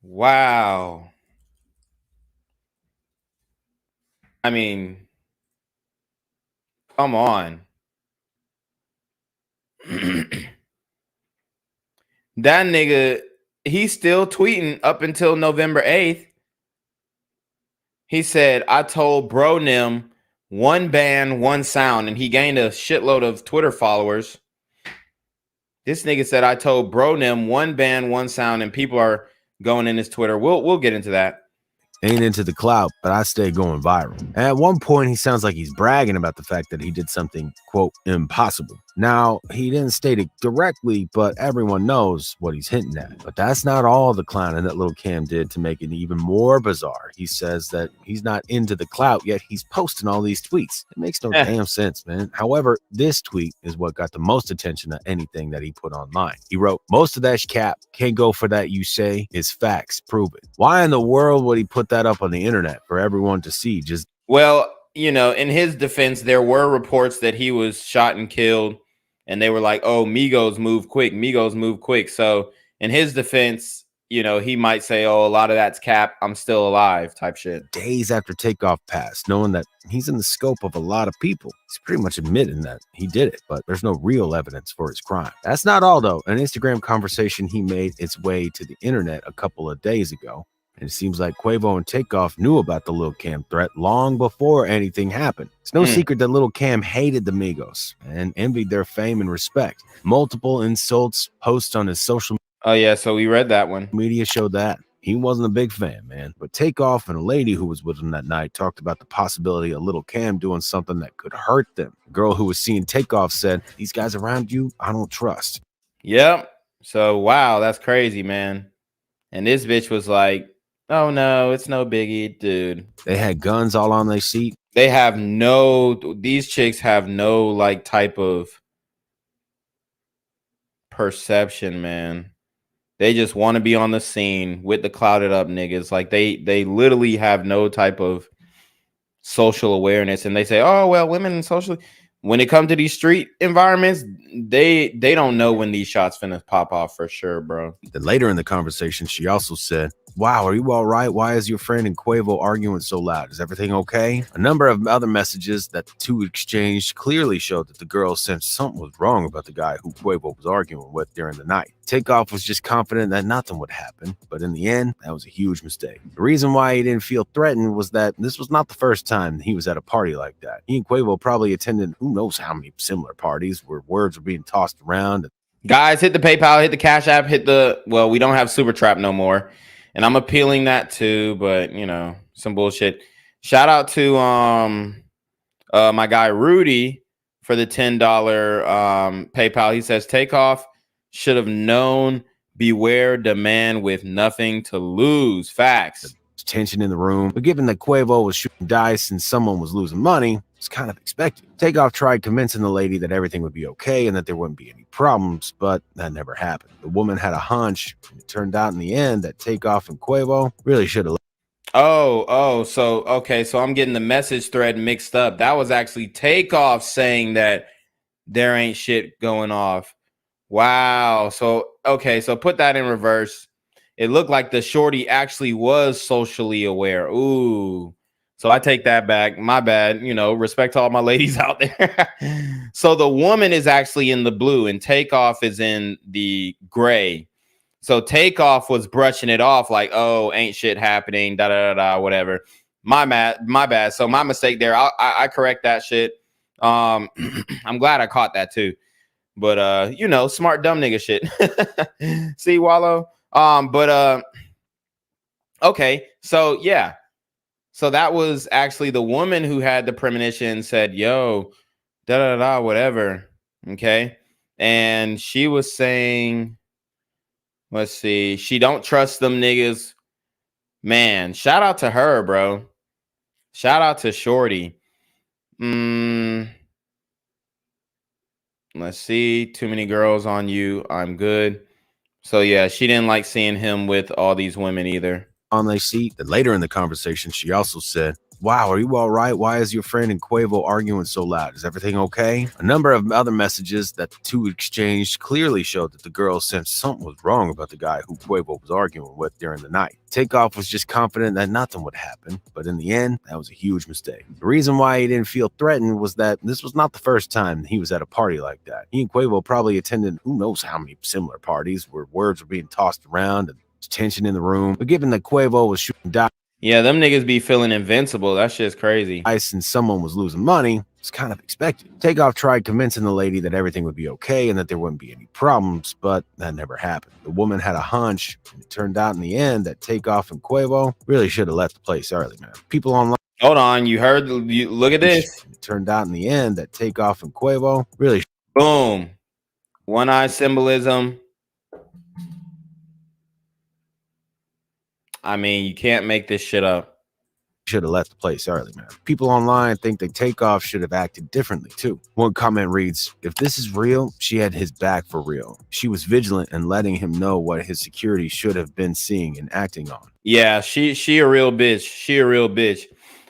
Wow. I mean, come on. That nigga, he's still tweeting up until November 8th. He said, I told Bro Nim, 1 band, 1 sound, and he gained a shitload of Twitter followers. This nigga said, I told Bro Nim, 1 band, 1 sound, and people are going in his Twitter. We'll get into that. Ain't into the clout, but I stay going viral. And at one point, he sounds like he's bragging about the fact that he did something, quote, impossible. Now, he didn't state it directly, but everyone knows what he's hinting at. But that's not all the clowning that Lil Cam did to make it even more bizarre. He says that he's not into the clout, yet he's posting all these tweets. It makes no damn sense, man. However, this tweet is what got the most attention of anything that he put online. He wrote, "Most of that cap, can't go for that you say, is facts, prove it." Why in the world would he put that up on the internet for everyone to see? Just Well, you know, in his defense, there were reports that he was shot and killed, and they were like, "Oh, Migos move quick, Migos move quick." So, in his defense, you know, he might say, "Oh, a lot of that's cap. I'm still alive," type shit. days after Takeoff passed, knowing that he's in the scope of a lot of people. He's pretty much admitting that he did it, but there's no real evidence for his crime. That's not all, though. An Instagram conversation he made its way to the internet a couple of days ago. And it seems like Quavo and Takeoff knew about the Lil Cam threat long before anything happened. It's no secret that Lil Cam hated the Migos and envied their fame and respect. Multiple insults, posts on his social Oh, yeah, so we read that one. media showed that. He wasn't a big fan, man. But Takeoff and a lady who was with him that night talked about the possibility of Lil Cam doing something that could hurt them. The girl who was seeing Takeoff said, "These guys around you, I don't trust." Yep. So, wow, that's crazy, man. And this bitch was like, "Oh, no, it's no biggie, dude." They had guns all on their seat. They have no, these chicks have no like type of perception, man. They just want to be on the scene with the clouded up niggas. Like they literally have no type of social awareness, and they say, "Oh, well, women socially." When it comes to these street environments, they don't know when these shots finna pop off for sure, bro. Then later in the conversation, she also said, "Wow, are you all right? Why is your friend and Quavo arguing so loud? Is everything okay?" A number of other messages that the two exchanged clearly showed that the girl sensed something was wrong about the guy who Quavo was arguing with during the night. Takeoff was just confident that nothing would happen, but in the end, that was a huge mistake. The reason why he didn't feel threatened was that this was not the first time he was at a party like that. He and Quavo probably attended who knows how many similar parties where words were being tossed around. Guys, hit the PayPal, hit the Cash App, hit the, well, we don't have Super Trap no more. And I'm appealing that too, but you know, some bullshit. Shout out to my guy Rudy for the $10 PayPal. He says Takeoff should have known, beware the man with nothing to lose. Facts. Tension in the room, but given that Quavo was shooting dice and someone was losing money, it's kind of expected. Takeoff tried convincing the lady that everything would be okay and that there wouldn't be any problems, but that never happened. The woman had a hunch, and it turned out in the end that Takeoff and Quavo really should have. So okay, so I'm getting the message thread mixed up. That was actually Takeoff saying that there ain't shit going off. Wow. So okay, so put that in reverse. It looked like the shorty actually was socially aware. Ooh. So I take that back. My bad. You know, respect to all my ladies out there. So the woman is actually in the blue and Takeoff is in the gray. So Takeoff was brushing it off like, "Oh, ain't shit happening, da da da da, whatever." My bad. So my mistake there. I correct that shit. I'm glad I caught that too. But you know, smart dumb nigga shit. See, Wallow. Okay, so yeah. So that was actually the woman who had the premonition, said, "Yo, da da da, whatever." Okay. And she was saying, let's see, she don't trust them niggas. Man, shout out to her, bro. Shout out to Shorty. Let's see. Too many girls on you. I'm good. So yeah, she didn't like seeing him with all these women either. On their seat. Then later in the conversation, she also said, "Wow, are you all right? Why is your friend and Quavo arguing so loud? Is everything okay?" A number of other messages that the two exchanged clearly showed that the girl sensed something was wrong about the guy who Quavo was arguing with during the night. Takeoff was just confident that nothing would happen, but in the end, that was a huge mistake. The reason why he didn't feel threatened was that this was not the first time he was at a party like that. He and Quavo probably attended who knows how many similar parties where words were being tossed around and tension in the room. But given that Quavo was shooting dice, yeah, them niggas be feeling invincible. That shit's crazy. And someone was losing money, it's kind of expected. Takeoff tried convincing the lady that everything would be okay and that there wouldn't be any problems, but that never happened. The woman had a hunch, and it turned out in the end that Takeoff and Quavo really should have left the place early, man. People online. Hold on, you heard? Look at this. It turned out in the end that Takeoff and Quavo really. Boom. One eye symbolism. I mean, you can't make this shit up. Should have left the place early, man. People online think that Takeoff should have acted differently too. One comment reads, if this is real, she had his back for real. She was vigilant and letting him know what his security should have been seeing and acting on. Yeah, she a real bitch. She a real bitch.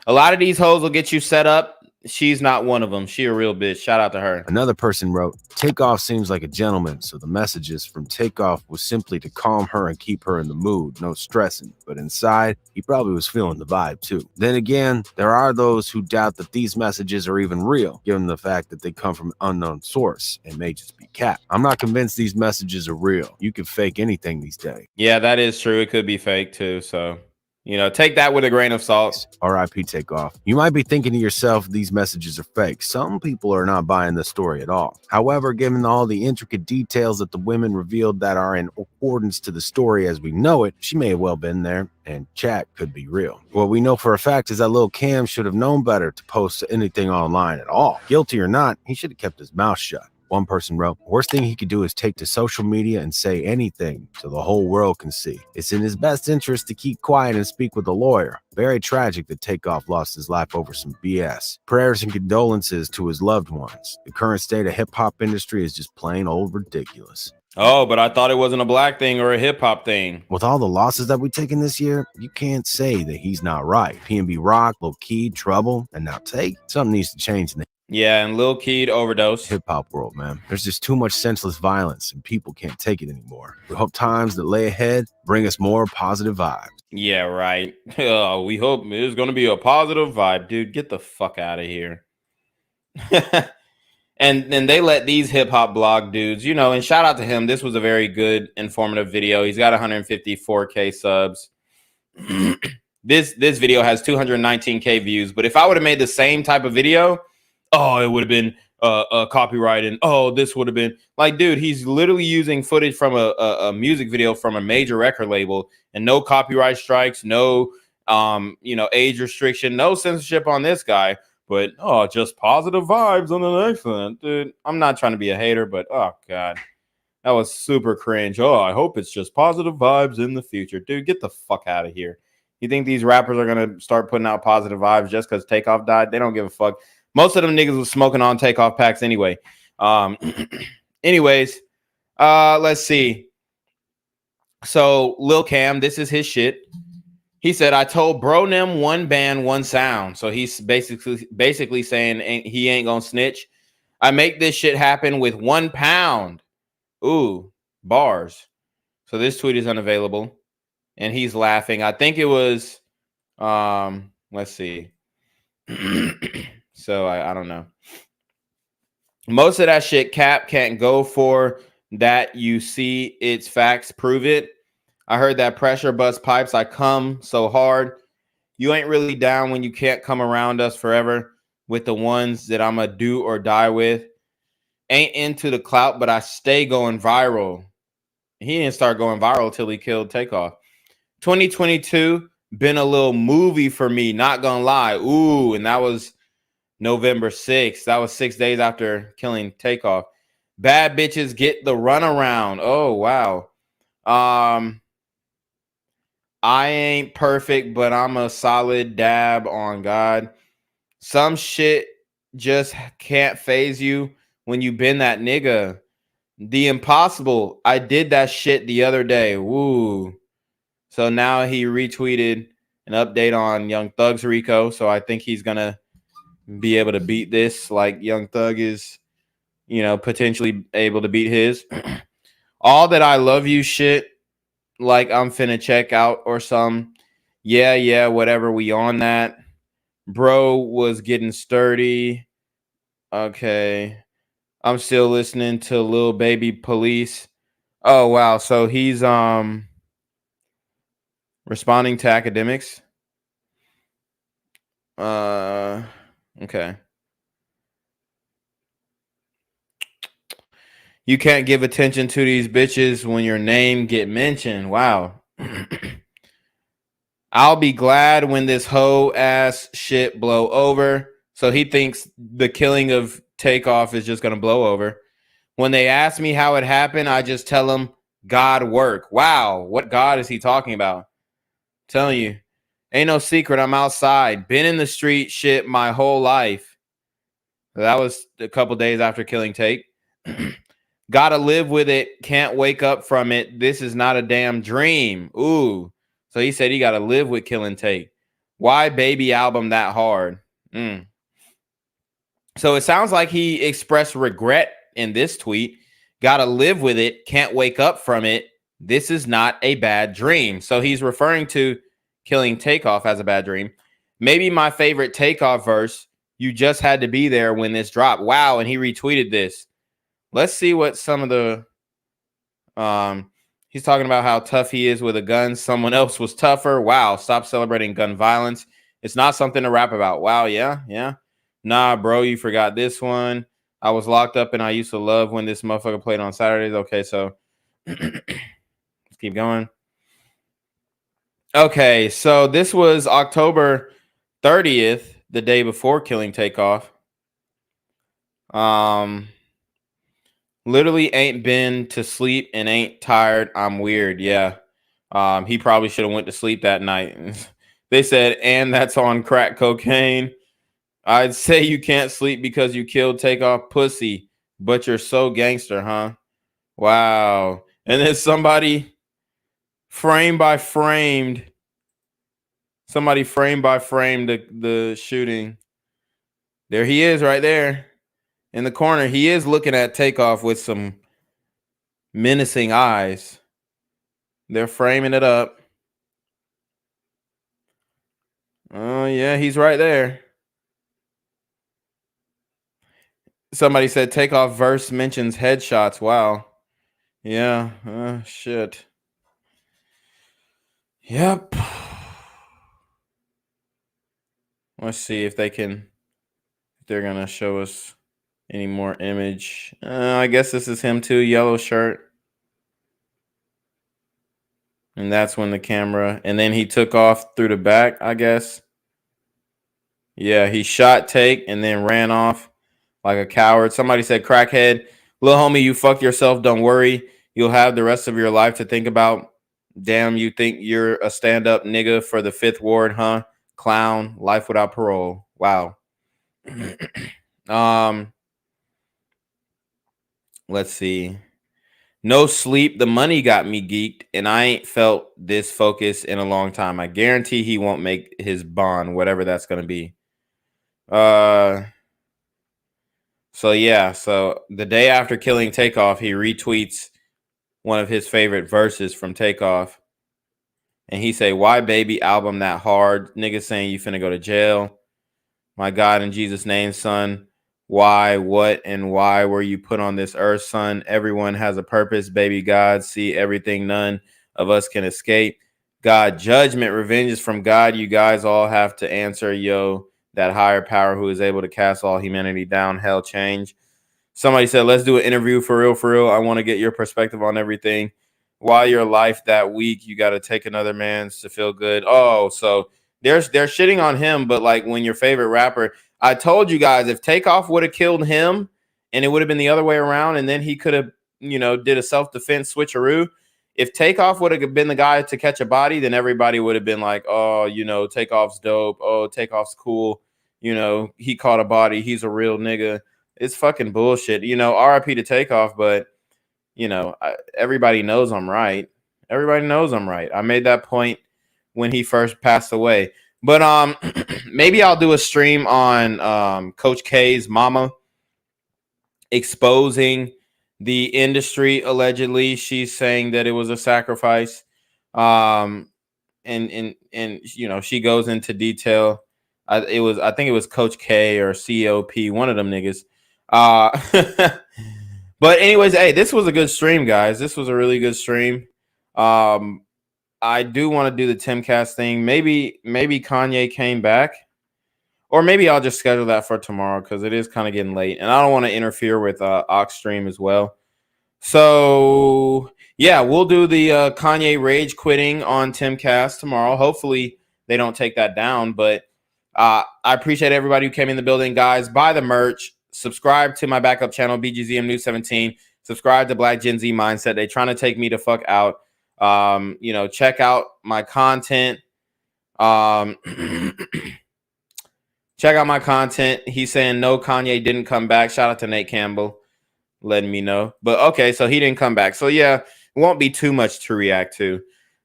A lot of these hoes will get you set up. She's not one of them. She a real bitch. Shout out to her. Another person wrote, Takeoff seems like a gentleman, so the messages from Takeoff was simply to calm her and keep her in the mood, no stressing. But inside, he probably was feeling the vibe too. Then again, there are those who doubt that these messages are even real, given the fact that they come from an unknown source and may just be cap. I'm not convinced these messages are real. You can fake anything these days. Yeah, that is true. It could be fake too, so... you know, take that with a grain of salt. R.I.P. Takeoff. You might be thinking to yourself, these messages are fake. Some people are not buying this story at all. However, given all the intricate details that the women revealed that are in accordance to the story as we know it, she may have well been there, and chat could be real. What we know for a fact is that Lil Cam should have known better to post anything online at all. Guilty or not, he should have kept his mouth shut. One person wrote, worst thing he could do is take to social media and say anything so the whole world can see. It's in his best interest to keep quiet and speak with a lawyer. Very tragic that Takeoff lost his life over some BS. Prayers and condolences to his loved ones. The current state of hip-hop industry is just plain old ridiculous. Oh, but I thought it wasn't a black thing or a hip-hop thing. With all the losses that we've taken this year, you can't say that he's not right. PNB Rock, Lil Key, Trouble, and now Take. Something needs to change in the yeah, and Lil Key overdose. Hip-hop world, man. There's just too much senseless violence and people can't take it anymore. We hope times that lay ahead bring us more positive vibes. Yeah, right. We hope it's going to be a positive vibe. Dude, get the fuck out of here. And then they let these hip-hop blog dudes, you know, and shout out to him. This was a very good, informative video. He's got 154K subs. This video has 219K views. But if I would have made the same type of video... oh, it would have been copyright, and oh, this would have been like, dude, he's literally using footage from a music video from a major record label, and no copyright strikes, no you know, age restriction, no censorship on this guy. But oh, just positive vibes on the next one, dude. I'm not trying to be a hater, but oh god, that was super cringe. Oh, I hope it's just positive vibes in the future, dude. Get the fuck out of here. You think these rappers are gonna start putting out positive vibes just because Takeoff died? They don't give a fuck. Most of them niggas was smoking on Takeoff packs anyway. Anyways, let's see. So Lil Cam, this is his shit. He said, I told bro them one band, one sound. So he's basically saying he ain't gonna snitch. I make this shit happen with £1. Ooh, bars. So this tweet is unavailable. And he's laughing. I think it was, let's see. So I don't know. Most of that shit Cap can't go for that. You see it's facts, prove it. I heard that pressure bust pipes. I come so hard. You ain't really down when you can't come around us forever with the ones that I'ma do or die with. Ain't into the clout, but I stay going viral. He didn't start going viral till he killed Takeoff. 2022 been a little movie for me, not gonna lie. Ooh, and that was November 6th. That was 6 days after killing Takeoff. Bad bitches get the runaround. Oh, wow. I ain't perfect, but I'm a solid dab on God. Some shit just can't phase you when you been that nigga. The impossible. I did that shit the other day. Woo. So now he retweeted an update on Young Thug's Rico. So I think he's going to be able to beat this like Young Thug is, you know, potentially able to beat his. All that I love you shit, like I'm finna check out or some. Yeah, whatever, we on that. Bro was getting sturdy. Okay. I'm still listening to Lil Baby Police. Oh, wow. So he's responding to academics. Okay. You can't give attention to these bitches when your name get mentioned. Wow. I'll be glad when this hoe ass shit blow over. So he thinks the killing of Takeoff is just going to blow over. When they ask me how it happened, I just tell them God work. Wow, what God is he talking about? I'm telling you, ain't no secret. I'm outside, been in the street shit my whole life. That was a couple days after killing Take. Gotta live with it. Can't wake up from it. This is not a damn dream. Ooh. So he said he got to live with killing Take. Why baby album that hard? So it sounds like he expressed regret in this tweet. Gotta live with it. Can't wake up from it. This is not a bad dream. So he's referring to killing Takeoff as a bad dream. Maybe my favorite Takeoff verse. You just had to be there when this dropped. Wow. And he retweeted this. Let's see what some of the he's talking about how tough he is with a gun. Someone else was tougher. Wow, stop celebrating gun violence. It's not something to rap about. Wow, yeah. Nah, bro, you forgot this one. I was locked up and I used to love when this motherfucker played on Saturdays. Okay, so let's keep going. Okay, so this was October 30th, the day before killing Takeoff. Literally ain't been to sleep and ain't tired. I'm weird. Yeah. He probably should have went to sleep that night. They said, and that's on crack cocaine. I'd say you can't sleep because you killed Takeoff pussy, but you're so gangster, huh? Wow. And then somebody frame by framed the shooting. There he is right there in the corner. He is looking at Takeoff with some menacing eyes. They're framing it up. Oh, yeah, he's right there. Somebody said Takeoff verse mentions headshots. Wow. Yeah. Shit. Yep. Let's see if they're going to show us any more image. I guess this is him too. Yellow shirt. And that's when the camera, and then he took off through the back, I guess. Yeah, he shot Take and then ran off like a coward. Somebody said, crackhead, little homie, you fucked yourself. Don't worry. You'll have the rest of your life to think about. Damn, you think you're a stand-up nigga for the Fifth Ward, huh? Clown, life without parole. Wow. Let's see. No sleep. The money got me geeked, and I ain't felt this focus in a long time. I guarantee he won't make his bond, whatever that's going to be. So yeah, so the day after killing Takeoff, he retweets one of his favorite verses from Takeoff. And he say, why baby album that hard? Nigga saying you finna go to jail. My God, in Jesus' name, son. Why, what, and why were you put on this earth, son? Everyone has a purpose, baby God. See everything none of us can escape. God, judgment, revenge is from God. You guys all have to answer, yo. That higher power who is able to cast all humanity down, hell change. Somebody said, let's do an interview for real. I want to get your perspective on everything. Why your life that weak, you got to take another man's to feel good. Oh, so they're shitting on him, but like when your favorite rapper, I told you guys, if Takeoff would have killed him and it would have been the other way around, and then he could have, did a self-defense switcheroo. If Takeoff would have been the guy to catch a body, then everybody would have been like, oh, Takeoff's dope. Oh, Takeoff's cool. He caught a body. He's a real nigga. It's fucking bullshit. RIP to Takeoff, but, everybody knows I'm right. Everybody knows I'm right. I made that point when he first passed away. But maybe I'll do a stream on Coach K's mama exposing the industry. Allegedly, she's saying that it was a sacrifice. And she goes into detail. I think it was Coach K or COP, one of them niggas. But anyways, hey, this was a good stream, guys. This was a really good stream. I do want to do the Timcast thing. Maybe Kanye came back, or maybe I'll just schedule that for tomorrow because it is kind of getting late, and I don't want to interfere with Ox stream as well. So yeah, we'll do the Kanye rage quitting on Timcast tomorrow. Hopefully they don't take that down, but I appreciate everybody who came in the building, guys. Buy the merch, subscribe to my backup channel, BGZM News 17. Subscribe to Black Gen Z Mindset. They trying to take me the fuck out. You know, check out my content. Check out my content. He's saying no, Kanye didn't come back. Shout out to Nate Campbell letting me know. But okay, so he didn't come back. So yeah, it won't be too much to react to.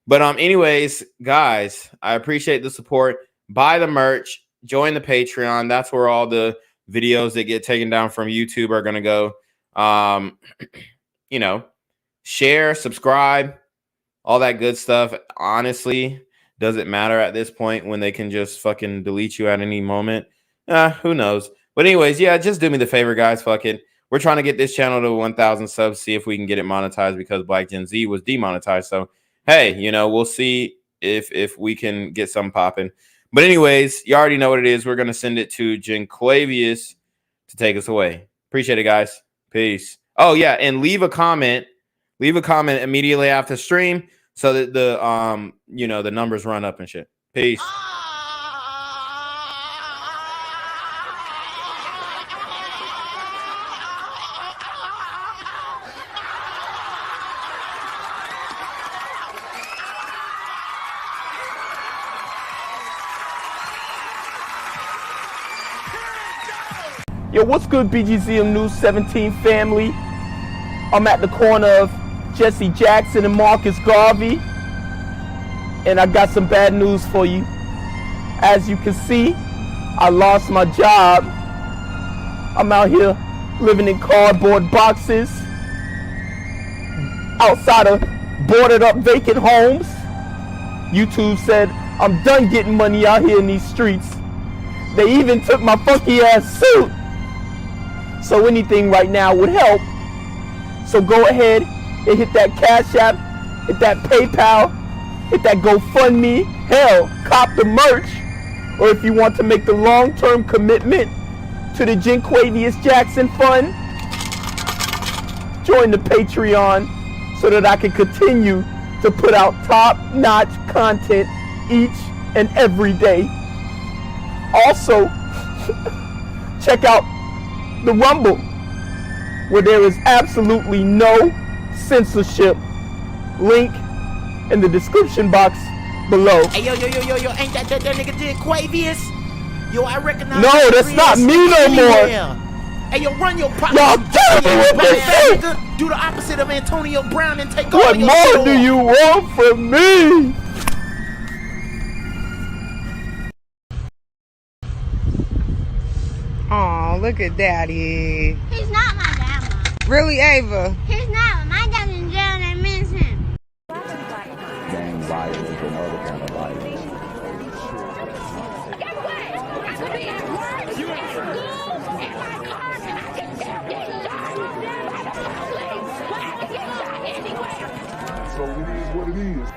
But anyways, guys, I appreciate the support. Buy the merch, join the Patreon. That's where all the videos that get taken down from YouTube are gonna go. You know, share, subscribe, all that good stuff. Honestly, doesn't matter at this point when they can just fucking delete you at any moment. Who knows? But anyways, yeah, just do me the favor, guys. Fuck it. We're trying to get this channel to 1,000 subs, see if we can get it monetized because Black Gen Z was demonetized. So, hey, you know, we'll see if we can get some popping. But anyways, you already know what it is. We're going to send it to Jenquavius to take us away. Appreciate it, guys. Peace. Oh, yeah, and leave a comment. Leave a comment immediately after stream so that the you know, the numbers run up and shit. Peace. Yo, what's good, BGZM News 17 family? I'm at the corner of Jesse Jackson and Marcus Garvey, and I got some bad news for you. As you can see, I lost my job. I'm out here living in cardboard boxes outside of boarded up vacant homes. YouTube said I'm done getting money out here in these streets. They even took my funky ass suit. So anything right now would help. So go ahead and hit that Cash App, hit that PayPal, hit that GoFundMe. Hell, cop the merch. Or if you want to make the long-term commitment to the Jenquavius Jackson Fund, join the Patreon so that I can continue to put out top-notch content each and every day. Also, check out the Rumble, where there is absolutely no censorship. Link in the description box below. Hey, yo, ain't that nigga Jenquavius? Yo, I recognize. No, that's not me no more. Hey, yo, run your pocket. Y'all killing me with this shit. Do the opposite of Antonio Brown and take What all your more do you want from me? Oh, look at Daddy. He's not my dad. Really, Ava? He's not. My dad's in jail and I miss him. Gang violence and other kind of violence. Guess what? I could be at work, at school, in my car, and I can still get shot by the police. But I can get shot anywhere. So it is what it is.